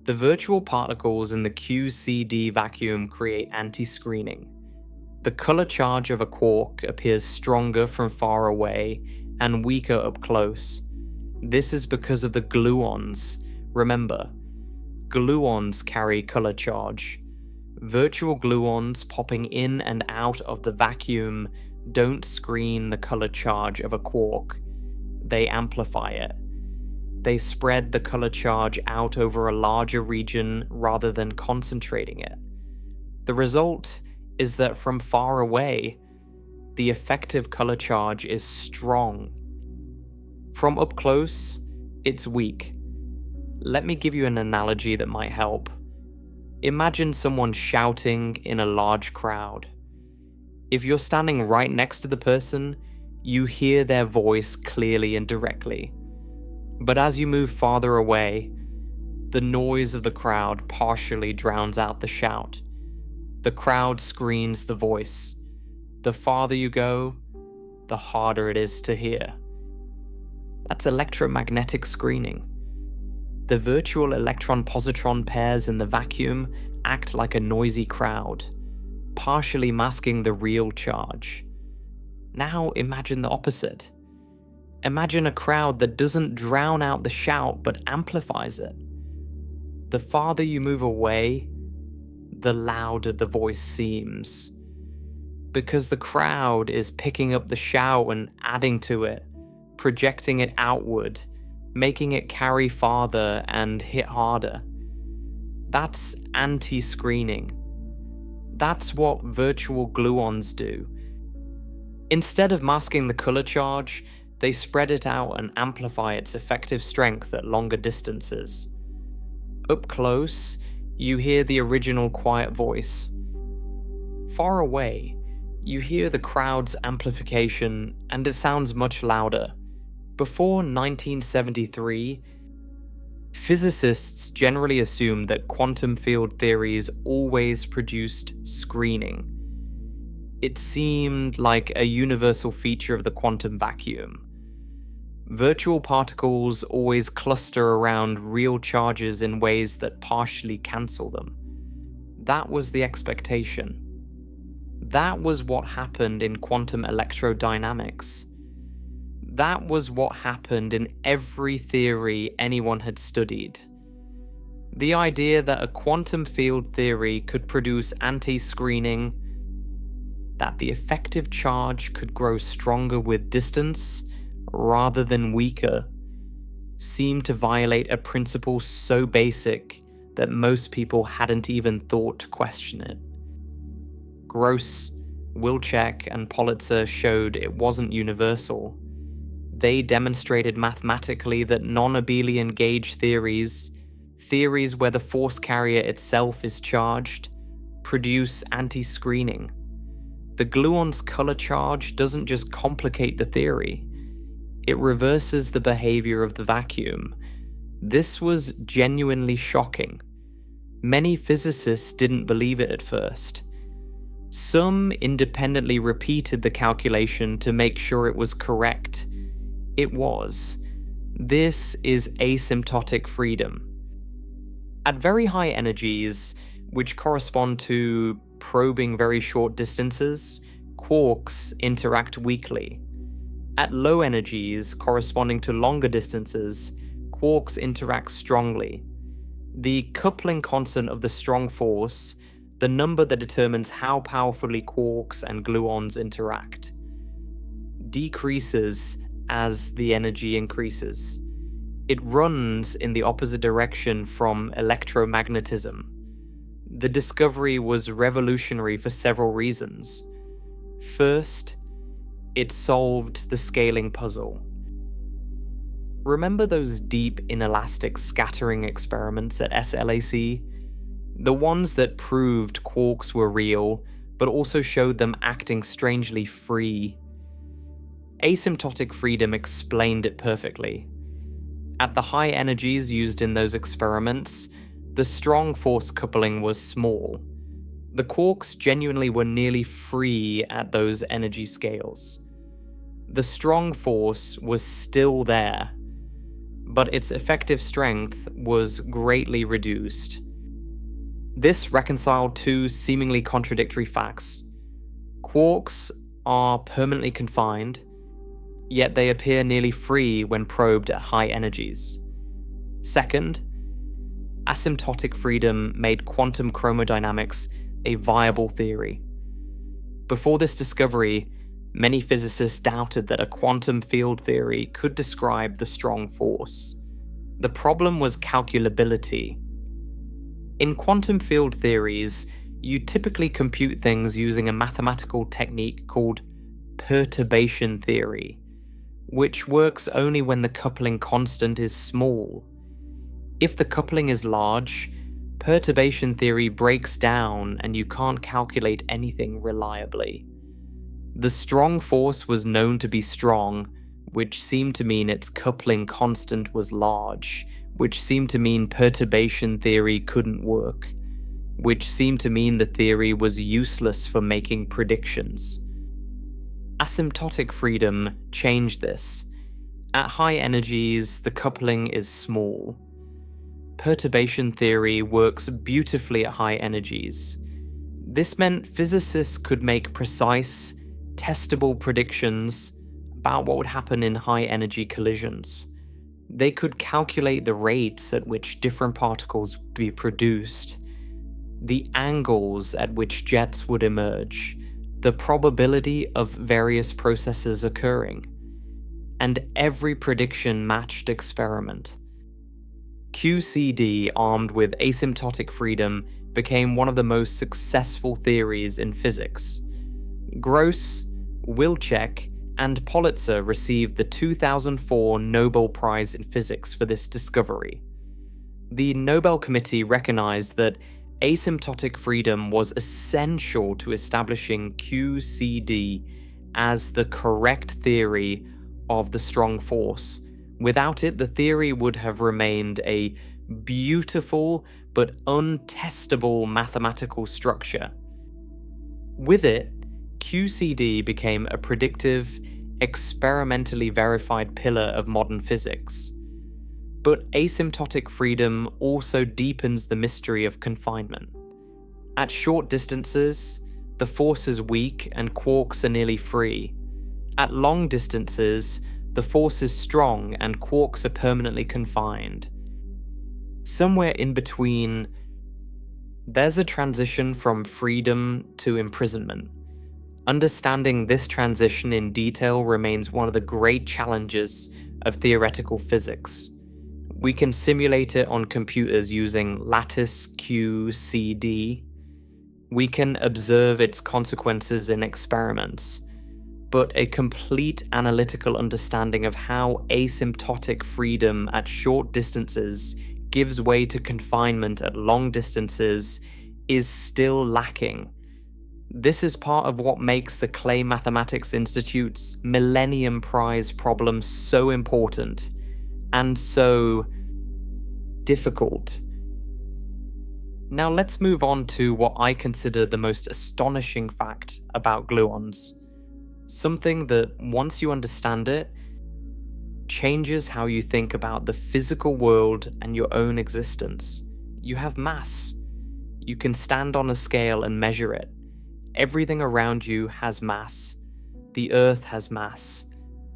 the virtual particles in the QCD vacuum create anti-screening. The color charge of a quark appears stronger from far away and weaker up close. This is because of the gluons. Remember, gluons carry color charge. Virtual gluons popping in and out of the vacuum don't screen the color charge of a quark. They amplify it. They spread the color charge out over a larger region rather than concentrating it. The result is that from far away, the effective color charge is strong. From up close, it's weak. Let me give you an analogy that might help. Imagine someone shouting in a large crowd. If you're standing right next to the person, you hear their voice clearly and directly. But as you move farther away, the noise of the crowd partially drowns out the shout. The crowd screens the voice. The farther you go, the harder it is to hear. That's electromagnetic screening. The virtual electron-positron pairs in the vacuum act like a noisy crowd, partially masking the real charge. Now imagine the opposite. Imagine a crowd that doesn't drown out the shout but amplifies it. The farther you move away, the louder the voice seems. Because the crowd is picking up the shout and adding to it, projecting it outward, making it carry farther and hit harder. That's anti-screening. That's what virtual gluons do. Instead of masking the color charge, they spread it out and amplify its effective strength at longer distances. Up close, you hear the original quiet voice. Far away, you hear the crowd's amplification and it sounds much louder. Before 1973, physicists generally assumed that quantum field theories always produced screening. It seemed like a universal feature of the quantum vacuum. Virtual particles always cluster around real charges in ways that partially cancel them. That was the expectation. That was what happened in quantum electrodynamics. That was what happened in every theory anyone had studied. The idea that a quantum field theory could produce anti-screening, that the effective charge could grow stronger with distance rather than weaker, seemed to violate a principle so basic that most people hadn't even thought to question it. Gross, Wilczek, and Politzer showed it wasn't universal. They demonstrated mathematically that non-abelian gauge theories where the force carrier itself is charged, produce anti-screening. The gluon's color charge doesn't just complicate the theory, it reverses the behavior of the vacuum. This was genuinely shocking. Many physicists didn't believe it at first. Some independently repeated the calculation to make sure it was correct. It was. This is asymptotic freedom. At very high energies, which correspond to probing very short distances, quarks interact weakly. At low energies, corresponding to longer distances, quarks interact strongly. The coupling constant of the strong force, the number that determines how powerfully quarks and gluons interact, decreases as the energy increases. It runs in the opposite direction from electromagnetism. The discovery was revolutionary for several reasons. First, it solved the scaling puzzle. Remember those deep inelastic scattering experiments at SLAC? The ones that proved quarks were real, but also showed them acting strangely free. Asymptotic freedom explained it perfectly. At the high energies used in those experiments, the strong force coupling was small. The quarks genuinely were nearly free at those energy scales. The strong force was still there, but its effective strength was greatly reduced. This reconciled two seemingly contradictory facts. Quarks are permanently confined, yet they appear nearly free when probed at high energies. Second, asymptotic freedom made quantum chromodynamics a viable theory. Before this discovery, many physicists doubted that a quantum field theory could describe the strong force. The problem was calculability. In quantum field theories, you typically compute things using a mathematical technique called perturbation theory, which works only when the coupling constant is small. If the coupling is large, perturbation theory breaks down and you can't calculate anything reliably. The strong force was known to be strong, which seemed to mean its coupling constant was large, which seemed to mean perturbation theory couldn't work, which seemed to mean the theory was useless for making predictions. Asymptotic freedom changed this. At high energies, the coupling is small. Perturbation theory works beautifully at high energies. This meant physicists could make precise, testable predictions about what would happen in high-energy collisions. They could calculate the rates at which different particles would be produced, the angles at which jets would emerge, the probability of various processes occurring, and every prediction matched experiment. QCD, armed with asymptotic freedom, became one of the most successful theories in physics. Gross, Wilczek, and Politzer received the 2004 Nobel Prize in Physics for this discovery. The Nobel Committee recognized that asymptotic freedom was essential to establishing QCD as the correct theory of the strong force. Without it, the theory would have remained a beautiful but untestable mathematical structure. With it, QCD became a predictive, experimentally verified pillar of modern physics. But asymptotic freedom also deepens the mystery of confinement. At short distances, the force is weak and quarks are nearly free. At long distances, the force is strong and quarks are permanently confined. Somewhere in between, there's a transition from freedom to imprisonment. Understanding this transition in detail remains one of the great challenges of theoretical physics. We can simulate it on computers using lattice QCD. We can observe its consequences in experiments. But a complete analytical understanding of how asymptotic freedom at short distances gives way to confinement at long distances is still lacking. This is part of what makes the Clay Mathematics Institute's Millennium Prize problem so important and so difficult. Now let's move on to what I consider the most astonishing fact about gluons. Something that, once you understand it, changes how you think about the physical world and your own existence. You have mass. You can stand on a scale and measure it. Everything around you has mass. The Earth has mass.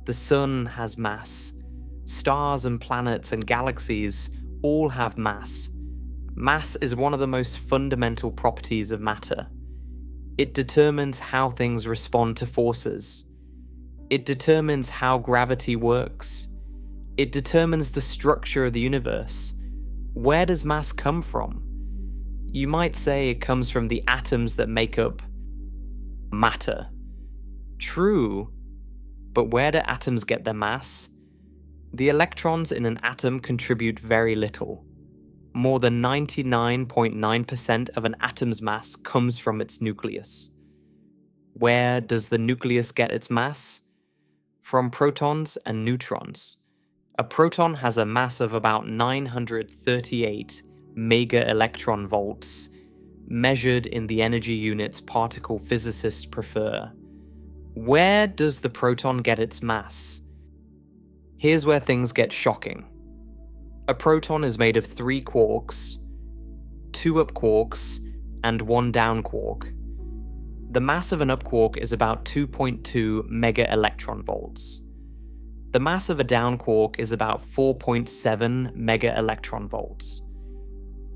The Sun has mass. Stars and planets and galaxies all have mass. Mass is one of the most fundamental properties of matter. It determines how things respond to forces. It determines how gravity works. It determines the structure of the universe. Where does mass come from? You might say it comes from the atoms that make up matter. True, but where do atoms get their mass? The electrons in an atom contribute very little. More than 99.9% of an atom's mass comes from its nucleus. Where does the nucleus get its mass? From protons and neutrons. A proton has a mass of about 938 mega-electron volts, measured in the energy units particle physicists prefer. Where does the proton get its mass? Here's where things get shocking. A proton is made of 3 quarks, 2 up quarks, and 1 down quark. The mass of an up quark is about 2.2 mega-electron volts. The mass of a down quark is about 4.7 mega-electron volts.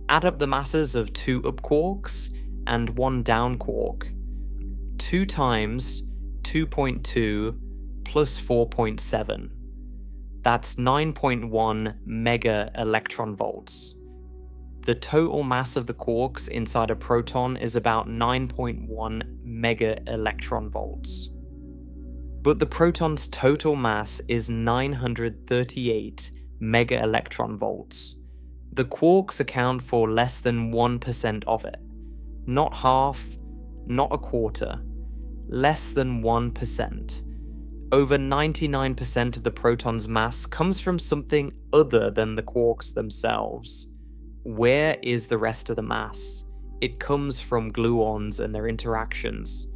Add up the masses of 2 up quarks and 1 down quark. 2 times 2.2 plus 4.7. That's 9.1 mega-electron volts. The total mass of the quarks inside a proton is about 9.1 mega-electron volts. But the proton's total mass is 938 mega-electron volts. The quarks account for less than 1% of it. Not half, not a quarter. Less than 1%. Over 99% of the proton's mass comes from something other than the quarks themselves. Where is the rest of the mass? It comes from gluons and their interactions.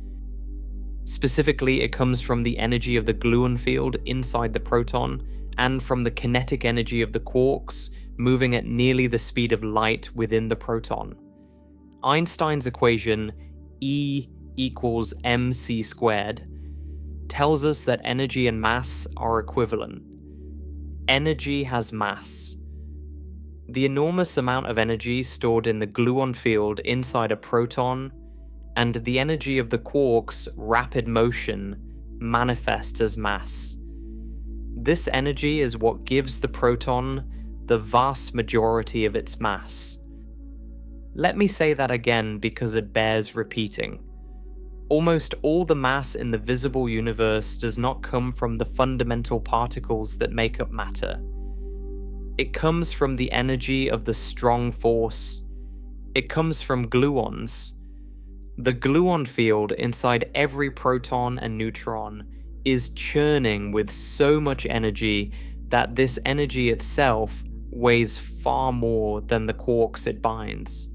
Specifically, it comes from the energy of the gluon field inside the proton and from the kinetic energy of the quarks moving at nearly the speed of light within the proton. Einstein's equation E equals mc squared tells us that energy and mass are equivalent. Energy has mass. The enormous amount of energy stored in the gluon field inside a proton and the energy of the quark's rapid motion manifests as mass. This energy is what gives the proton the vast majority of its mass. Let me say that again because it bears repeating. Almost all the mass in the visible universe does not come from the fundamental particles that make up matter. It comes from the energy of the strong force. It comes from gluons. The gluon field inside every proton and neutron is churning with so much energy that this energy itself weighs far more than the quarks it binds.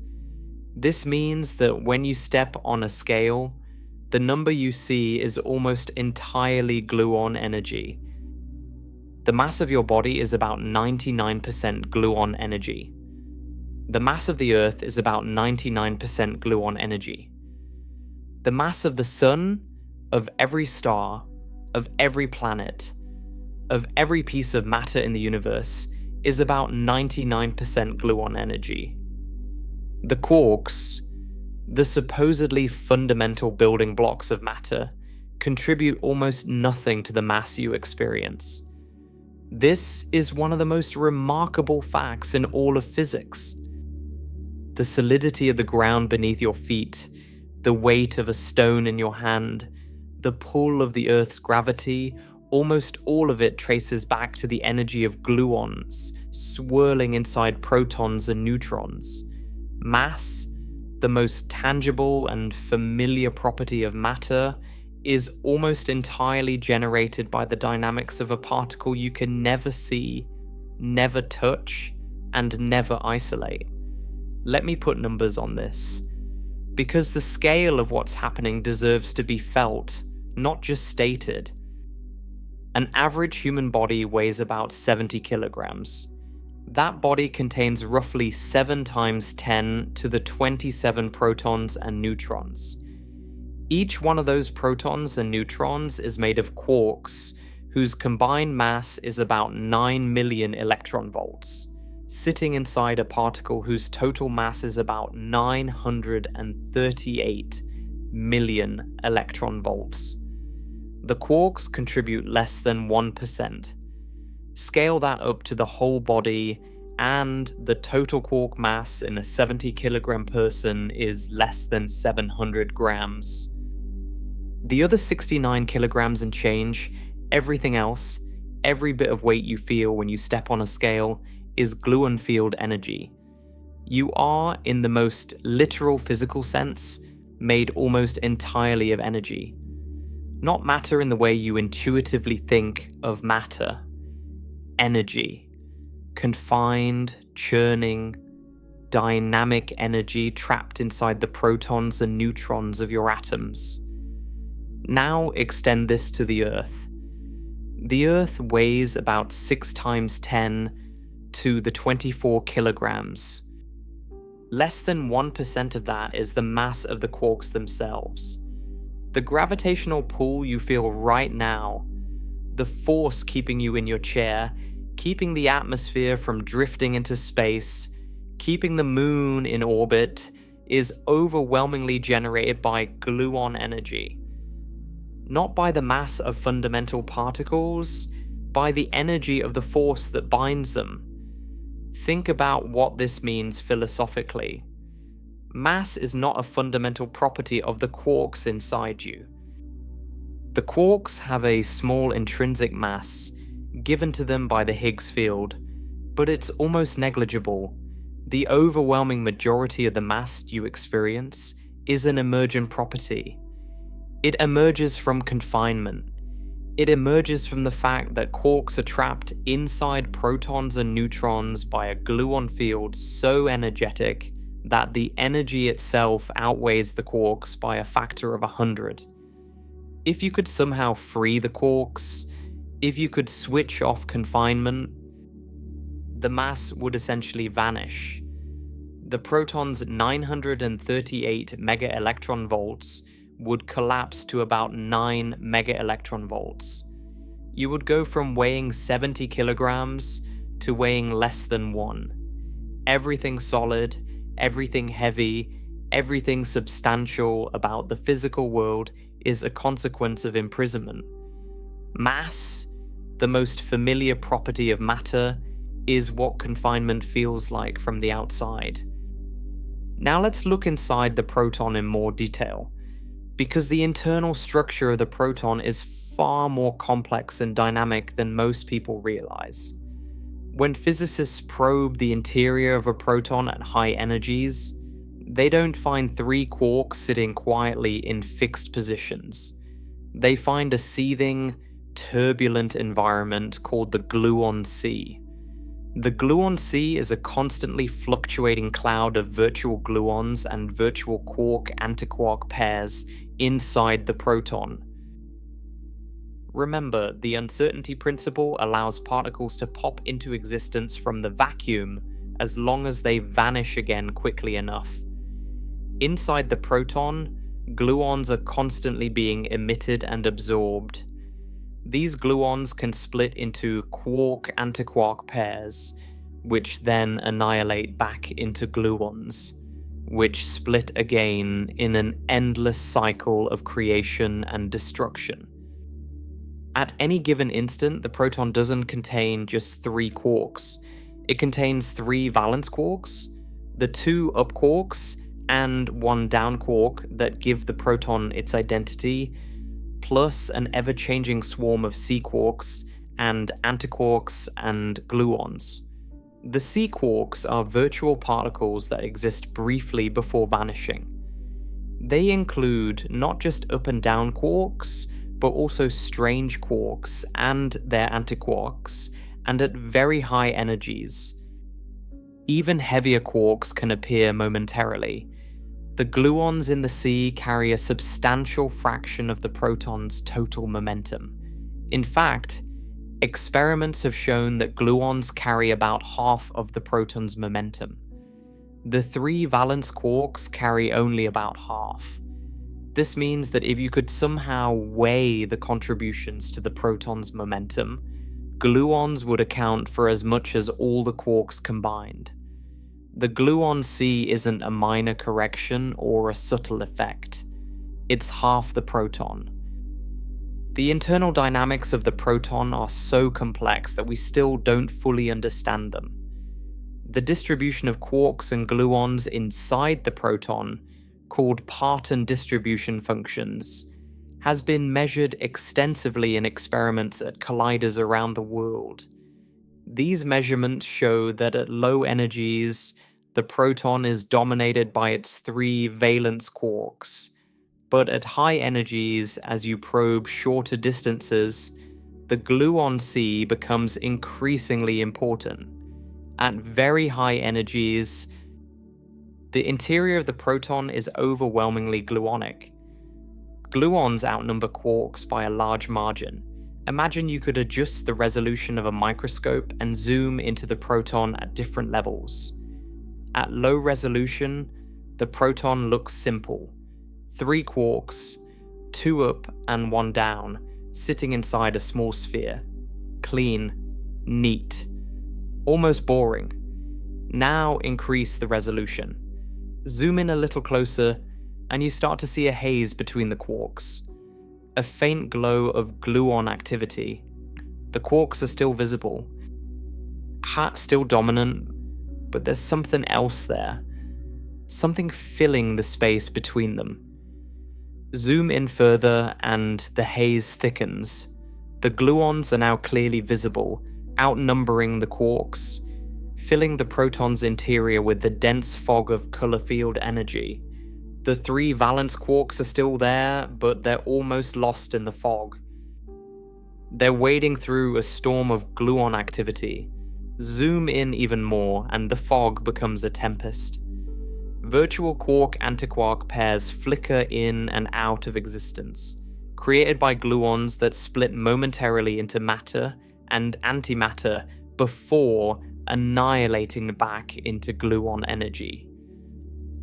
This means that when you step on a scale, the number you see is almost entirely gluon energy. The mass of your body is about 99% gluon energy. The mass of the Earth is about 99% gluon energy. The mass of the Sun, of every star, of every planet, of every piece of matter in the universe is about 99% gluon energy. The quarks, the supposedly fundamental building blocks of matter, contribute almost nothing to the mass you experience. This is one of the most remarkable facts in all of physics. The solidity of the ground beneath your feet, the weight of a stone in your hand, the pull of the Earth's gravity, almost all of it traces back to the energy of gluons swirling inside protons and neutrons. Mass, the most tangible and familiar property of matter, is almost entirely generated by the dynamics of a particle you can never see, never touch, and never isolate. Let me put numbers on this, because the scale of what's happening deserves to be felt, not just stated. An average human body weighs about 70 kilograms. That body contains roughly 7 times 10 to the 27 protons and neutrons. Each one of those protons and neutrons is made of quarks, whose combined mass is about 9 million electron volts, sitting inside a particle whose total mass is about 938 million electron volts. The quarks contribute less than 1%. Scale that up to the whole body, and the total quark mass in a 70 kilogram person is less than 700 grams. The other 69 kilograms and change, everything else, every bit of weight you feel when you step on a scale, is gluon field energy. You are, in the most literal physical sense, made almost entirely of energy. Not matter in the way you intuitively think of matter. Energy. Confined, churning, dynamic energy trapped inside the protons and neutrons of your atoms. Now extend this to the Earth. The Earth weighs about 6 times 10 to the 24 kilograms. Less than 1% of that is the mass of the quarks themselves. The gravitational pull you feel right now, the force keeping you in your chair, keeping the atmosphere from drifting into space, keeping the moon in orbit, is overwhelmingly generated by gluon energy. Not by the mass of fundamental particles, by the energy of the force that binds them. Think about what this means philosophically. Mass is not a fundamental property of the quarks inside you. The quarks have a small intrinsic mass given to them by the Higgs field, but it's almost negligible. The overwhelming majority of the mass you experience is an emergent property. It emerges from confinement. It emerges from the fact that quarks are trapped inside protons and neutrons by a gluon field so energetic that the energy itself outweighs the quarks by a factor of 100. If you could somehow free the quarks, if you could switch off confinement, the mass would essentially vanish. The proton's 938 megaelectron volts would collapse to about 9 megaelectron volts. You would go from weighing 70 kilograms to weighing less than 1. Everything solid, everything heavy, everything substantial about the physical world is a consequence of imprisonment. Mass, the most familiar property of matter, is what confinement feels like from the outside. Now let's look inside the proton in more detail, because the internal structure of the proton is far more complex and dynamic than most people realize. When physicists probe the interior of a proton at high energies, they don't find 3 quarks sitting quietly in fixed positions. They find a seething, turbulent environment called the gluon sea. The gluon sea is a constantly fluctuating cloud of virtual gluons and virtual quark-antiquark pairs inside the proton. Remember, the uncertainty principle allows particles to pop into existence from the vacuum as long as they vanish again quickly enough. Inside the proton, gluons are constantly being emitted and absorbed. These gluons can split into quark-antiquark pairs, which then annihilate back into gluons, which split again in an endless cycle of creation and destruction. At any given instant, the proton doesn't contain just 3 quarks. It contains 3 valence quarks, the 2 up quarks, and 1 down quark that give the proton its identity, plus an ever-changing swarm of C-quarks and antiquarks and gluons. The C-quarks are virtual particles that exist briefly before vanishing. They include not just up and down quarks, but also strange quarks and their antiquarks, and at very high energies. Even heavier quarks can appear momentarily. The gluons in the sea carry a substantial fraction of the proton's total momentum. In fact, experiments have shown that gluons carry about half of the proton's momentum. The 3 valence quarks carry only about half. This means that if you could somehow weigh the contributions to the proton's momentum, gluons would account for as much as all the quarks combined. The gluon sea isn't a minor correction or a subtle effect. It's half the proton. The internal dynamics of the proton are so complex that we still don't fully understand them. The distribution of quarks and gluons inside the proton, called Parton distribution functions, has been measured extensively in experiments at colliders around the world. These measurements show that at low energies, the proton is dominated by its 3 valence quarks, but at high energies, as you probe shorter distances, the gluon sea becomes increasingly important. At very high energies, the interior of the proton is overwhelmingly gluonic. Gluons outnumber quarks by a large margin. Imagine you could adjust the resolution of a microscope and zoom into the proton at different levels. At low resolution, the proton looks simple. 3 quarks, 2 up and 1 down, sitting inside a small sphere. Clean, neat, almost boring. Now increase the resolution. Zoom in a little closer, and you start to see a haze between the quarks. A faint glow of gluon activity. The quarks are still visible. Still dominant, but there's something else there. Something filling the space between them. Zoom in further and the haze thickens. The gluons are now clearly visible, outnumbering the quarks, filling the proton's interior with the dense fog of color field energy. The three valence quarks are still there, but they're almost lost in the fog. They're wading through a storm of gluon activity. Zoom in even more, and the fog becomes a tempest. Virtual quark-antiquark pairs flicker in and out of existence, created by gluons that split momentarily into matter and antimatter before annihilating back into gluon energy.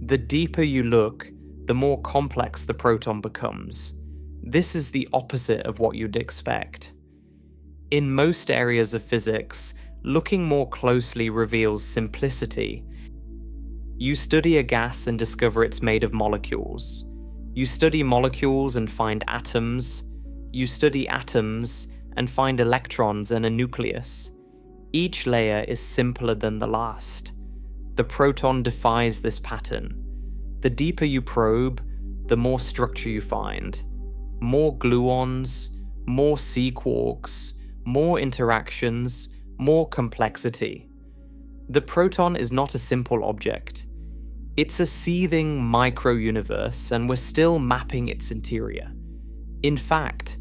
The deeper you look, the more complex the proton becomes. This is the opposite of what you'd expect. In most areas of physics, looking more closely reveals simplicity. You study a gas and discover it's made of molecules. You study molecules and find atoms. You study atoms and find electrons and a nucleus. Each layer is simpler than the last. The proton defies this pattern. The deeper you probe, the more structure you find. More gluons, more C-quarks, more interactions, more complexity. The proton is not a simple object. It's a seething micro-universe, and we're still mapping its interior. In fact,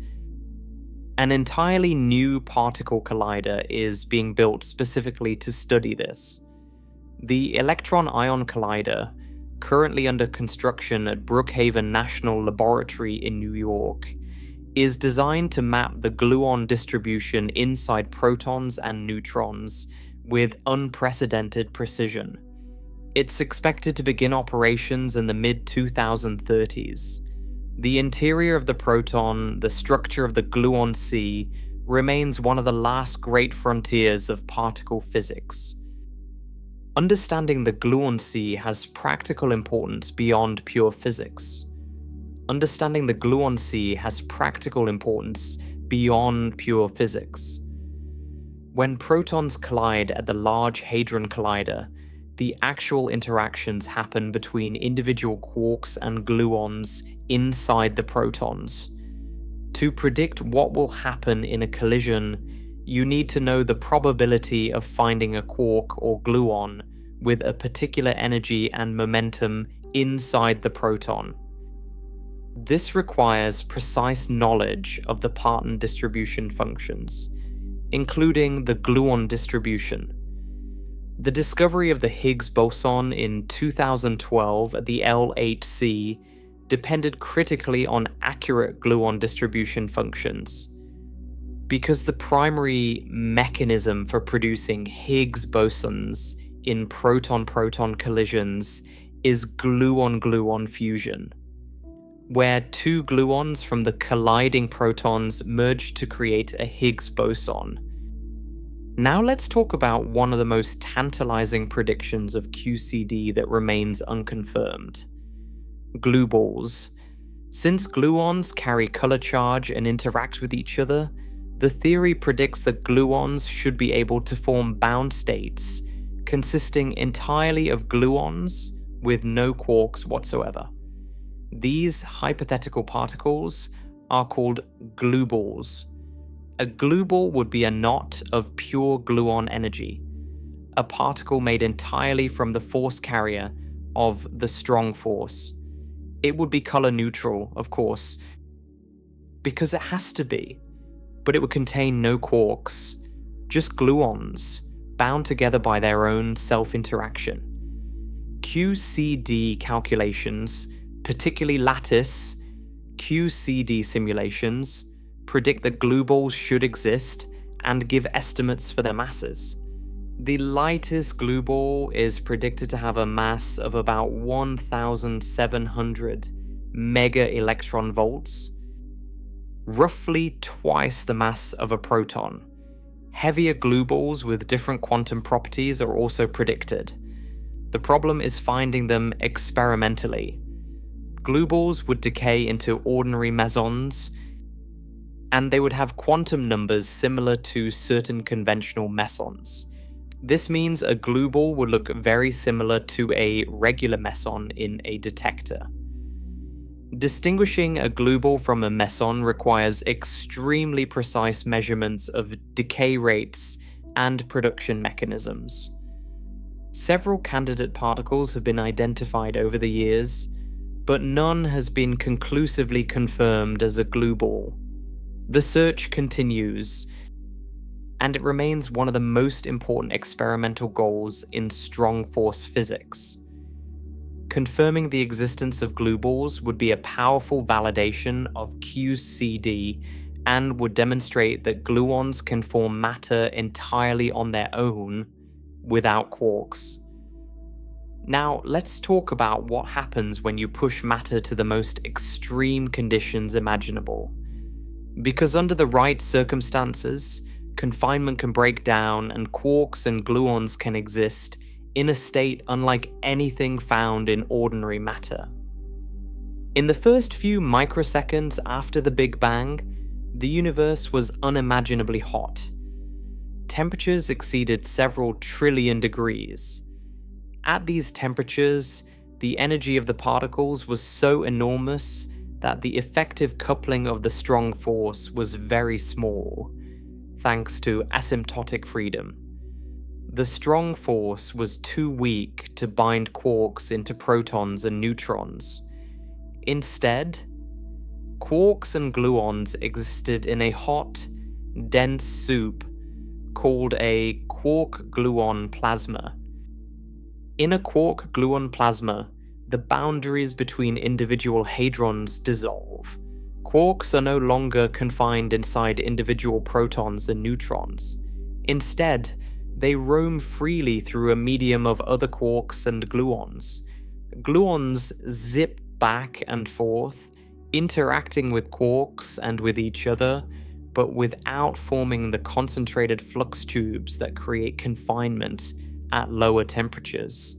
an entirely new particle collider is being built specifically to study this. The Electron-Ion Collider, currently under construction at Brookhaven National Laboratory in New York, is designed to map the gluon distribution inside protons and neutrons with unprecedented precision. It's expected to begin operations in the mid-2030s. The interior of the proton, the structure of the gluon sea, remains one of the last great frontiers of particle physics. Understanding the gluon sea has practical importance beyond pure physics. Understanding the gluon sea has practical importance beyond pure physics. When protons collide at the Large Hadron Collider, the actual interactions happen between individual quarks and gluons inside the protons. To predict what will happen in a collision, you need to know the probability of finding a quark or gluon with a particular energy and momentum inside the proton. This requires precise knowledge of the Parton distribution functions, including the gluon distribution. The discovery of the Higgs boson in 2012 at the L8C depended critically on accurate gluon distribution functions. Because the primary mechanism for producing Higgs bosons in proton-proton collisions is gluon-gluon fusion, where two gluons from the colliding protons merge to create a Higgs boson. Now let's talk about one of the most tantalizing predictions of QCD that remains unconfirmed. Glue balls. Since gluons carry color charge and interact with each other, the theory predicts that gluons should be able to form bound states consisting entirely of gluons with no quarks whatsoever. These hypothetical particles are called glue balls. A glue ball would be a knot of pure gluon energy, a particle made entirely from the force carrier of the strong force. It would be color neutral, of course, because it has to be, but it would contain no quarks, just gluons, bound together by their own self-interaction. QCD calculations, particularly lattice QCD simulations, predict that glue balls should exist and give estimates for their masses. The lightest glue ball is predicted to have a mass of about 1,700 mega-electron volts, roughly twice the mass of a proton. Heavier glue balls with different quantum properties are also predicted. The problem is finding them experimentally. Glue balls would decay into ordinary mesons, and they would have quantum numbers similar to certain conventional mesons. This means a glue ball would look very similar to a regular meson in a detector. Distinguishing a glue ball from a meson requires extremely precise measurements of decay rates and production mechanisms. Several candidate particles have been identified over the years, but none has been conclusively confirmed as a glue ball. The search continues, and it remains one of the most important experimental goals in strong force physics. Confirming the existence of glue balls would be a powerful validation of QCD and would demonstrate that gluons can form matter entirely on their own without quarks. Now, let's talk about what happens when you push matter to the most extreme conditions imaginable. Because under the right circumstances, confinement can break down and quarks and gluons can exist in a state unlike anything found in ordinary matter. In the first few microseconds after the Big Bang, the universe was unimaginably hot. Temperatures exceeded several trillion degrees. At these temperatures, the energy of the particles was so enormous that the effective coupling of the strong force was very small, thanks to asymptotic freedom. The strong force was too weak to bind quarks into protons and neutrons. Instead, quarks and gluons existed in a hot, dense soup called a quark-gluon plasma. In a quark-gluon plasma, the boundaries between individual hadrons dissolve. Quarks are no longer confined inside individual protons and neutrons. Instead, they roam freely through a medium of other quarks and gluons. Gluons zip back and forth, interacting with quarks and with each other, but without forming the concentrated flux tubes that create confinement at lower temperatures.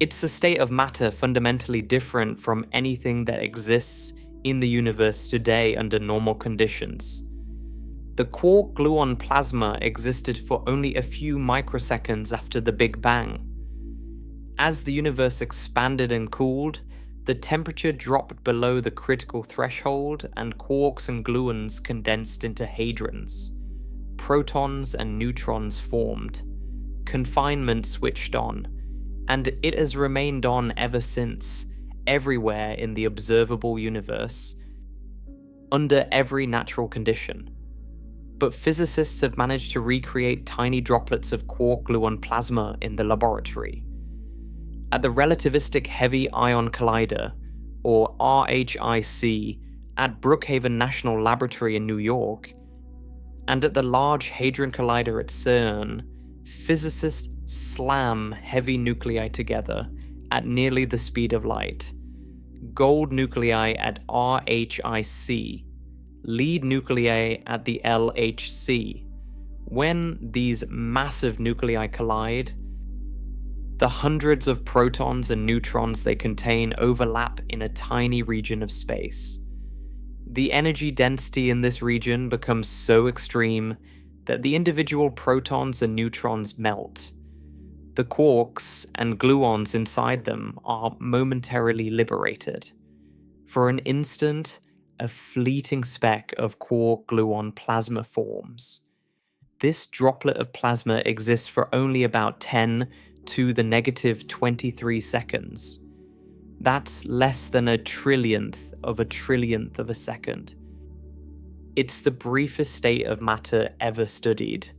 It's a state of matter fundamentally different from anything that exists in the universe today under normal conditions. The quark-gluon plasma existed for only a few microseconds after the Big Bang. As the universe expanded and cooled, the temperature dropped below the critical threshold and quarks and gluons condensed into hadrons. Protons and neutrons formed. Confinement switched on, and it has remained on ever since, everywhere in the observable universe, under every natural condition. But physicists have managed to recreate tiny droplets of quark-gluon plasma in the laboratory. At the Relativistic Heavy Ion Collider, or RHIC, at Brookhaven National Laboratory in New York, and at the Large Hadron Collider at CERN, physicists slam heavy nuclei together at nearly the speed of light. Gold nuclei at RHIC, lead nuclei at the LHC. When these massive nuclei collide, the hundreds of protons and neutrons they contain overlap in a tiny region of space. The energy density in this region becomes so extreme that the individual protons and neutrons melt. The quarks and gluons inside them are momentarily liberated. For an instant, a fleeting speck of quark-gluon plasma forms. This droplet of plasma exists for only about 10 to the negative 23 seconds. That's less than a trillionth of a second. It's the briefest state of matter ever studied.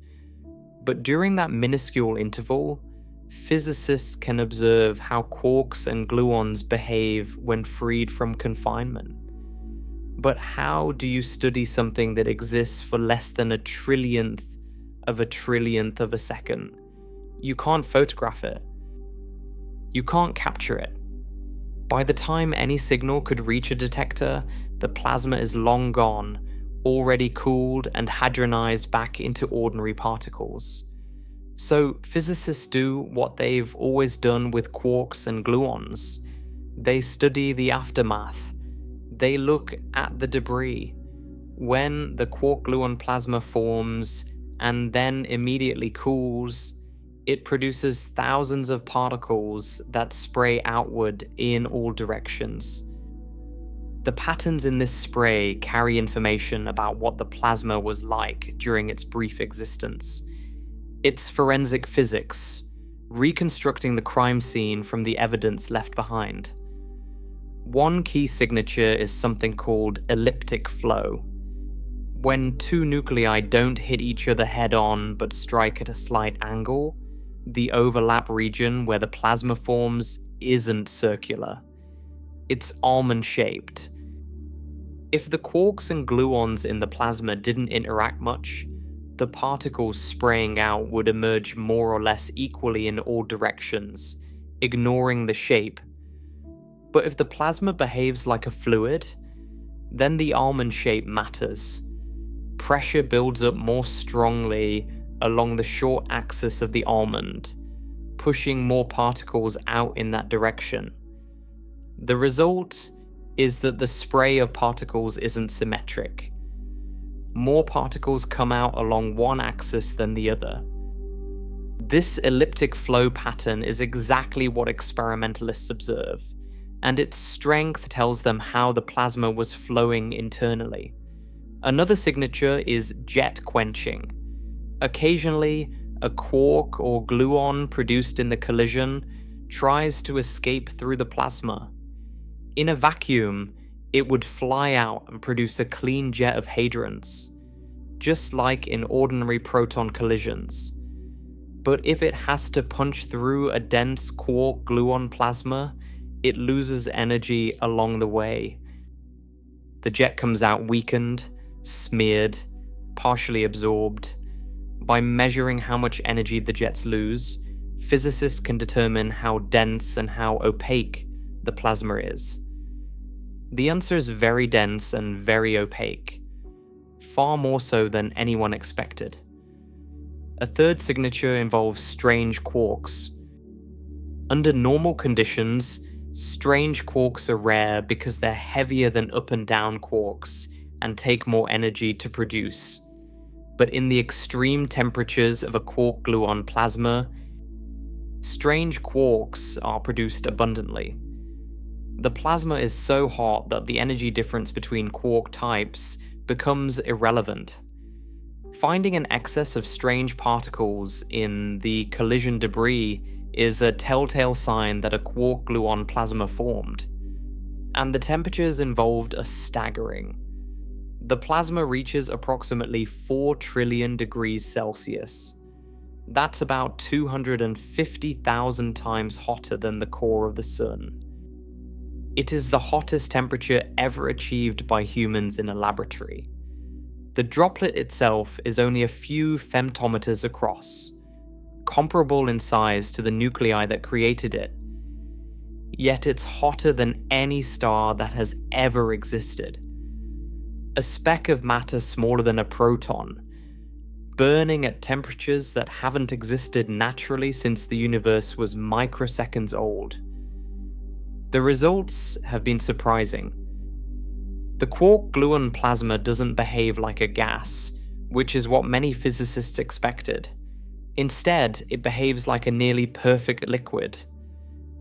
But during that minuscule interval, physicists can observe how quarks and gluons behave when freed from confinement. But how do you study something that exists for less than a trillionth of a second? You can't photograph it. You can't capture it. By the time any signal could reach a detector, the plasma is long gone, already cooled and hadronized back into ordinary particles. So physicists do what they've always done with quarks and gluons. They study the aftermath. They look at the debris. When the quark-gluon plasma forms and then immediately cools, it produces thousands of particles that spray outward in all directions. The patterns in this spray carry information about what the plasma was like during its brief existence. It's forensic physics, reconstructing the crime scene from the evidence left behind. One key signature is something called elliptic flow. When two nuclei don't hit each other head-on but strike at a slight angle, the overlap region where the plasma forms isn't circular. It's almond-shaped. If the quarks and gluons in the plasma didn't interact much, the particles spraying out would emerge more or less equally in all directions, ignoring the shape. But if the plasma behaves like a fluid, then the almond shape matters. Pressure builds up more strongly along the short axis of the almond, pushing more particles out in that direction. The result is that the spray of particles isn't symmetric. More particles come out along one axis than the other. This elliptic flow pattern is exactly what experimentalists observe, and its strength tells them how the plasma was flowing internally. Another signature is jet quenching. Occasionally, a quark or gluon produced in the collision tries to escape through the plasma. In a vacuum, it would fly out and produce a clean jet of hadrons, just like in ordinary proton collisions. But if it has to punch through a dense quark-gluon plasma, it loses energy along the way. The jet comes out weakened, smeared, partially absorbed. By measuring how much energy the jets lose, physicists can determine how dense and how opaque the plasma is. The answer is very dense and very opaque, far more so than anyone expected. A third signature involves strange quarks. Under normal conditions, strange quarks are rare because they're heavier than up and down quarks and take more energy to produce. But in the extreme temperatures of a quark-gluon plasma, strange quarks are produced abundantly. The plasma is so hot that the energy difference between quark types becomes irrelevant. Finding an excess of strange particles in the collision debris is a telltale sign that a quark-gluon plasma formed. And the temperatures involved are staggering. The plasma reaches approximately 4 trillion degrees Celsius. That's about 250,000 times hotter than the core of the sun. It is the hottest temperature ever achieved by humans in a laboratory. The droplet itself is only a few femtometers across, comparable in size to the nuclei that created it. Yet it's hotter than any star that has ever existed. A speck of matter smaller than a proton, burning at temperatures that haven't existed naturally since the universe was microseconds old. The results have been surprising. The quark-gluon plasma doesn't behave like a gas, which is what many physicists expected. Instead, it behaves like a nearly perfect liquid.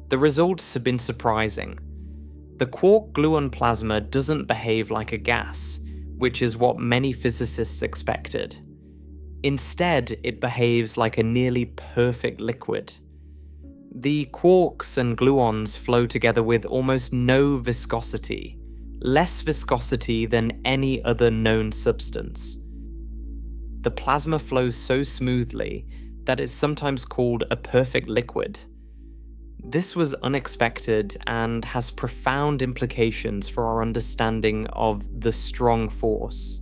The results have been surprising. The quark-gluon plasma doesn't behave like a gas, which is what many physicists expected. Instead, it behaves like a nearly perfect liquid. The quarks and gluons flow together with almost no viscosity, less viscosity than any other known substance. The plasma flows so smoothly that it's sometimes called a perfect liquid. This was unexpected and has profound implications for our understanding of the strong force.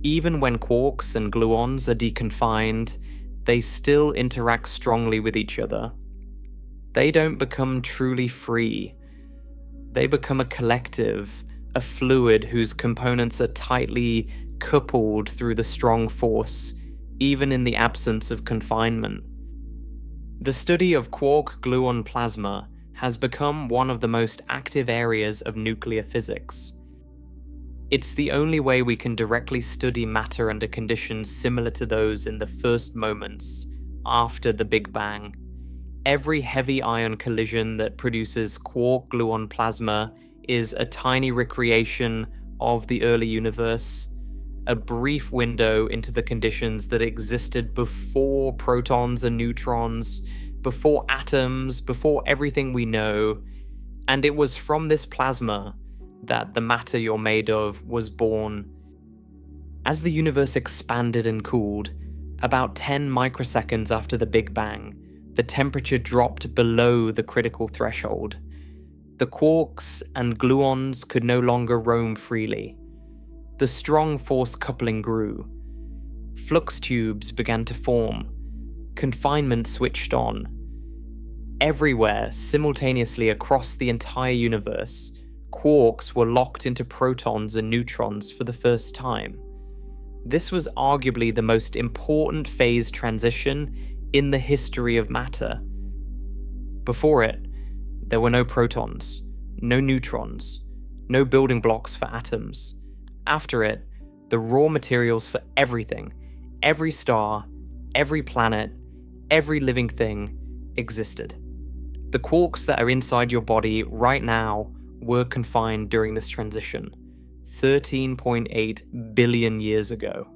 Even when quarks and gluons are deconfined, they still interact strongly with each other. They don't become truly free. They become a collective, a fluid whose components are tightly coupled through the strong force, even in the absence of confinement. The study of quark-gluon plasma has become one of the most active areas of nuclear physics. It's the only way we can directly study matter under conditions similar to those in the first moments after the Big Bang. Every heavy ion collision that produces quark-gluon plasma is a tiny recreation of the early universe, a brief window into the conditions that existed before protons and neutrons, before atoms, before everything we know. And it was from this plasma that the matter you're made of was born. As the universe expanded and cooled, about 10 microseconds after the Big Bang, the temperature dropped below the critical threshold. The quarks and gluons could no longer roam freely. The strong force coupling grew. Flux tubes began to form. Confinement switched on. Everywhere, simultaneously across the entire universe, quarks were locked into protons and neutrons for the first time. This was arguably the most important phase transition in the history of matter. Before it, there were no protons, no neutrons, no building blocks for atoms. After it, the raw materials for everything, every star, every planet, every living thing existed. The quarks that are inside your body right now were confined during this transition, 13.8 billion years ago.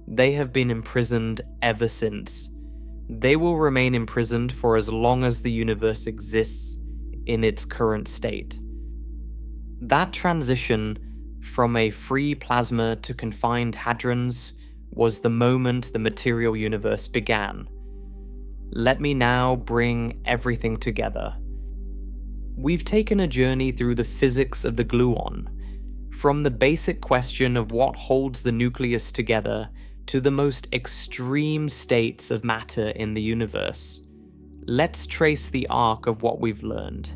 They have been imprisoned ever since. They will remain imprisoned for as long as the universe exists in its current state. That transition from a free plasma to confined hadrons was the moment the material universe began. Let me now bring everything together. We've taken a journey through the physics of the gluon, from the basic question of what holds the nucleus together to the most extreme states of matter in the universe. Let's trace the arc of what we've learned.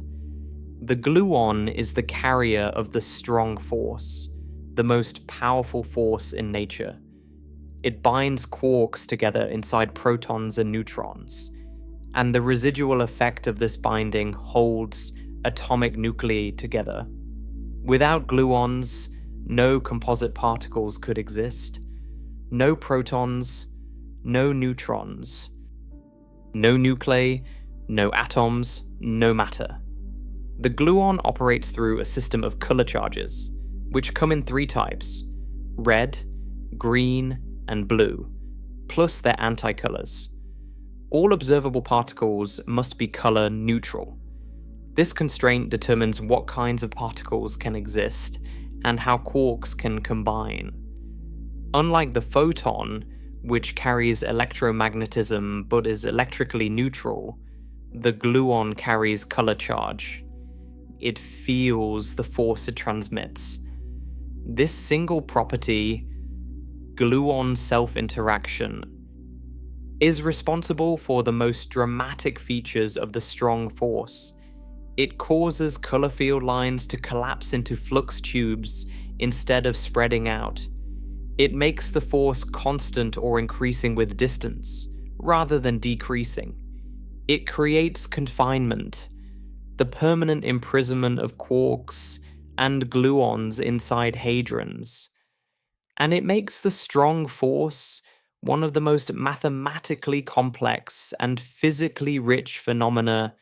The gluon is the carrier of the strong force, the most powerful force in nature. It binds quarks together inside protons and neutrons, and the residual effect of this binding holds atomic nuclei together. Without gluons, no composite particles could exist. No protons, no neutrons, no nuclei, no atoms, no matter. The gluon operates through a system of color charges, which come in 3 types: red, green, and blue, plus their anticolors. All observable particles must be color neutral. This constraint determines what kinds of particles can exist and how quarks can combine. Unlike the photon, which carries electromagnetism but is electrically neutral, the gluon carries color charge. It feels the force it transmits. This single property, gluon self-interaction, is responsible for the most dramatic features of the strong force. It causes color field lines to collapse into flux tubes instead of spreading out. It makes the force constant or increasing with distance, rather than decreasing. It creates confinement, the permanent imprisonment of quarks and gluons inside hadrons. And it makes the strong force one of the most mathematically complex and physically rich phenomena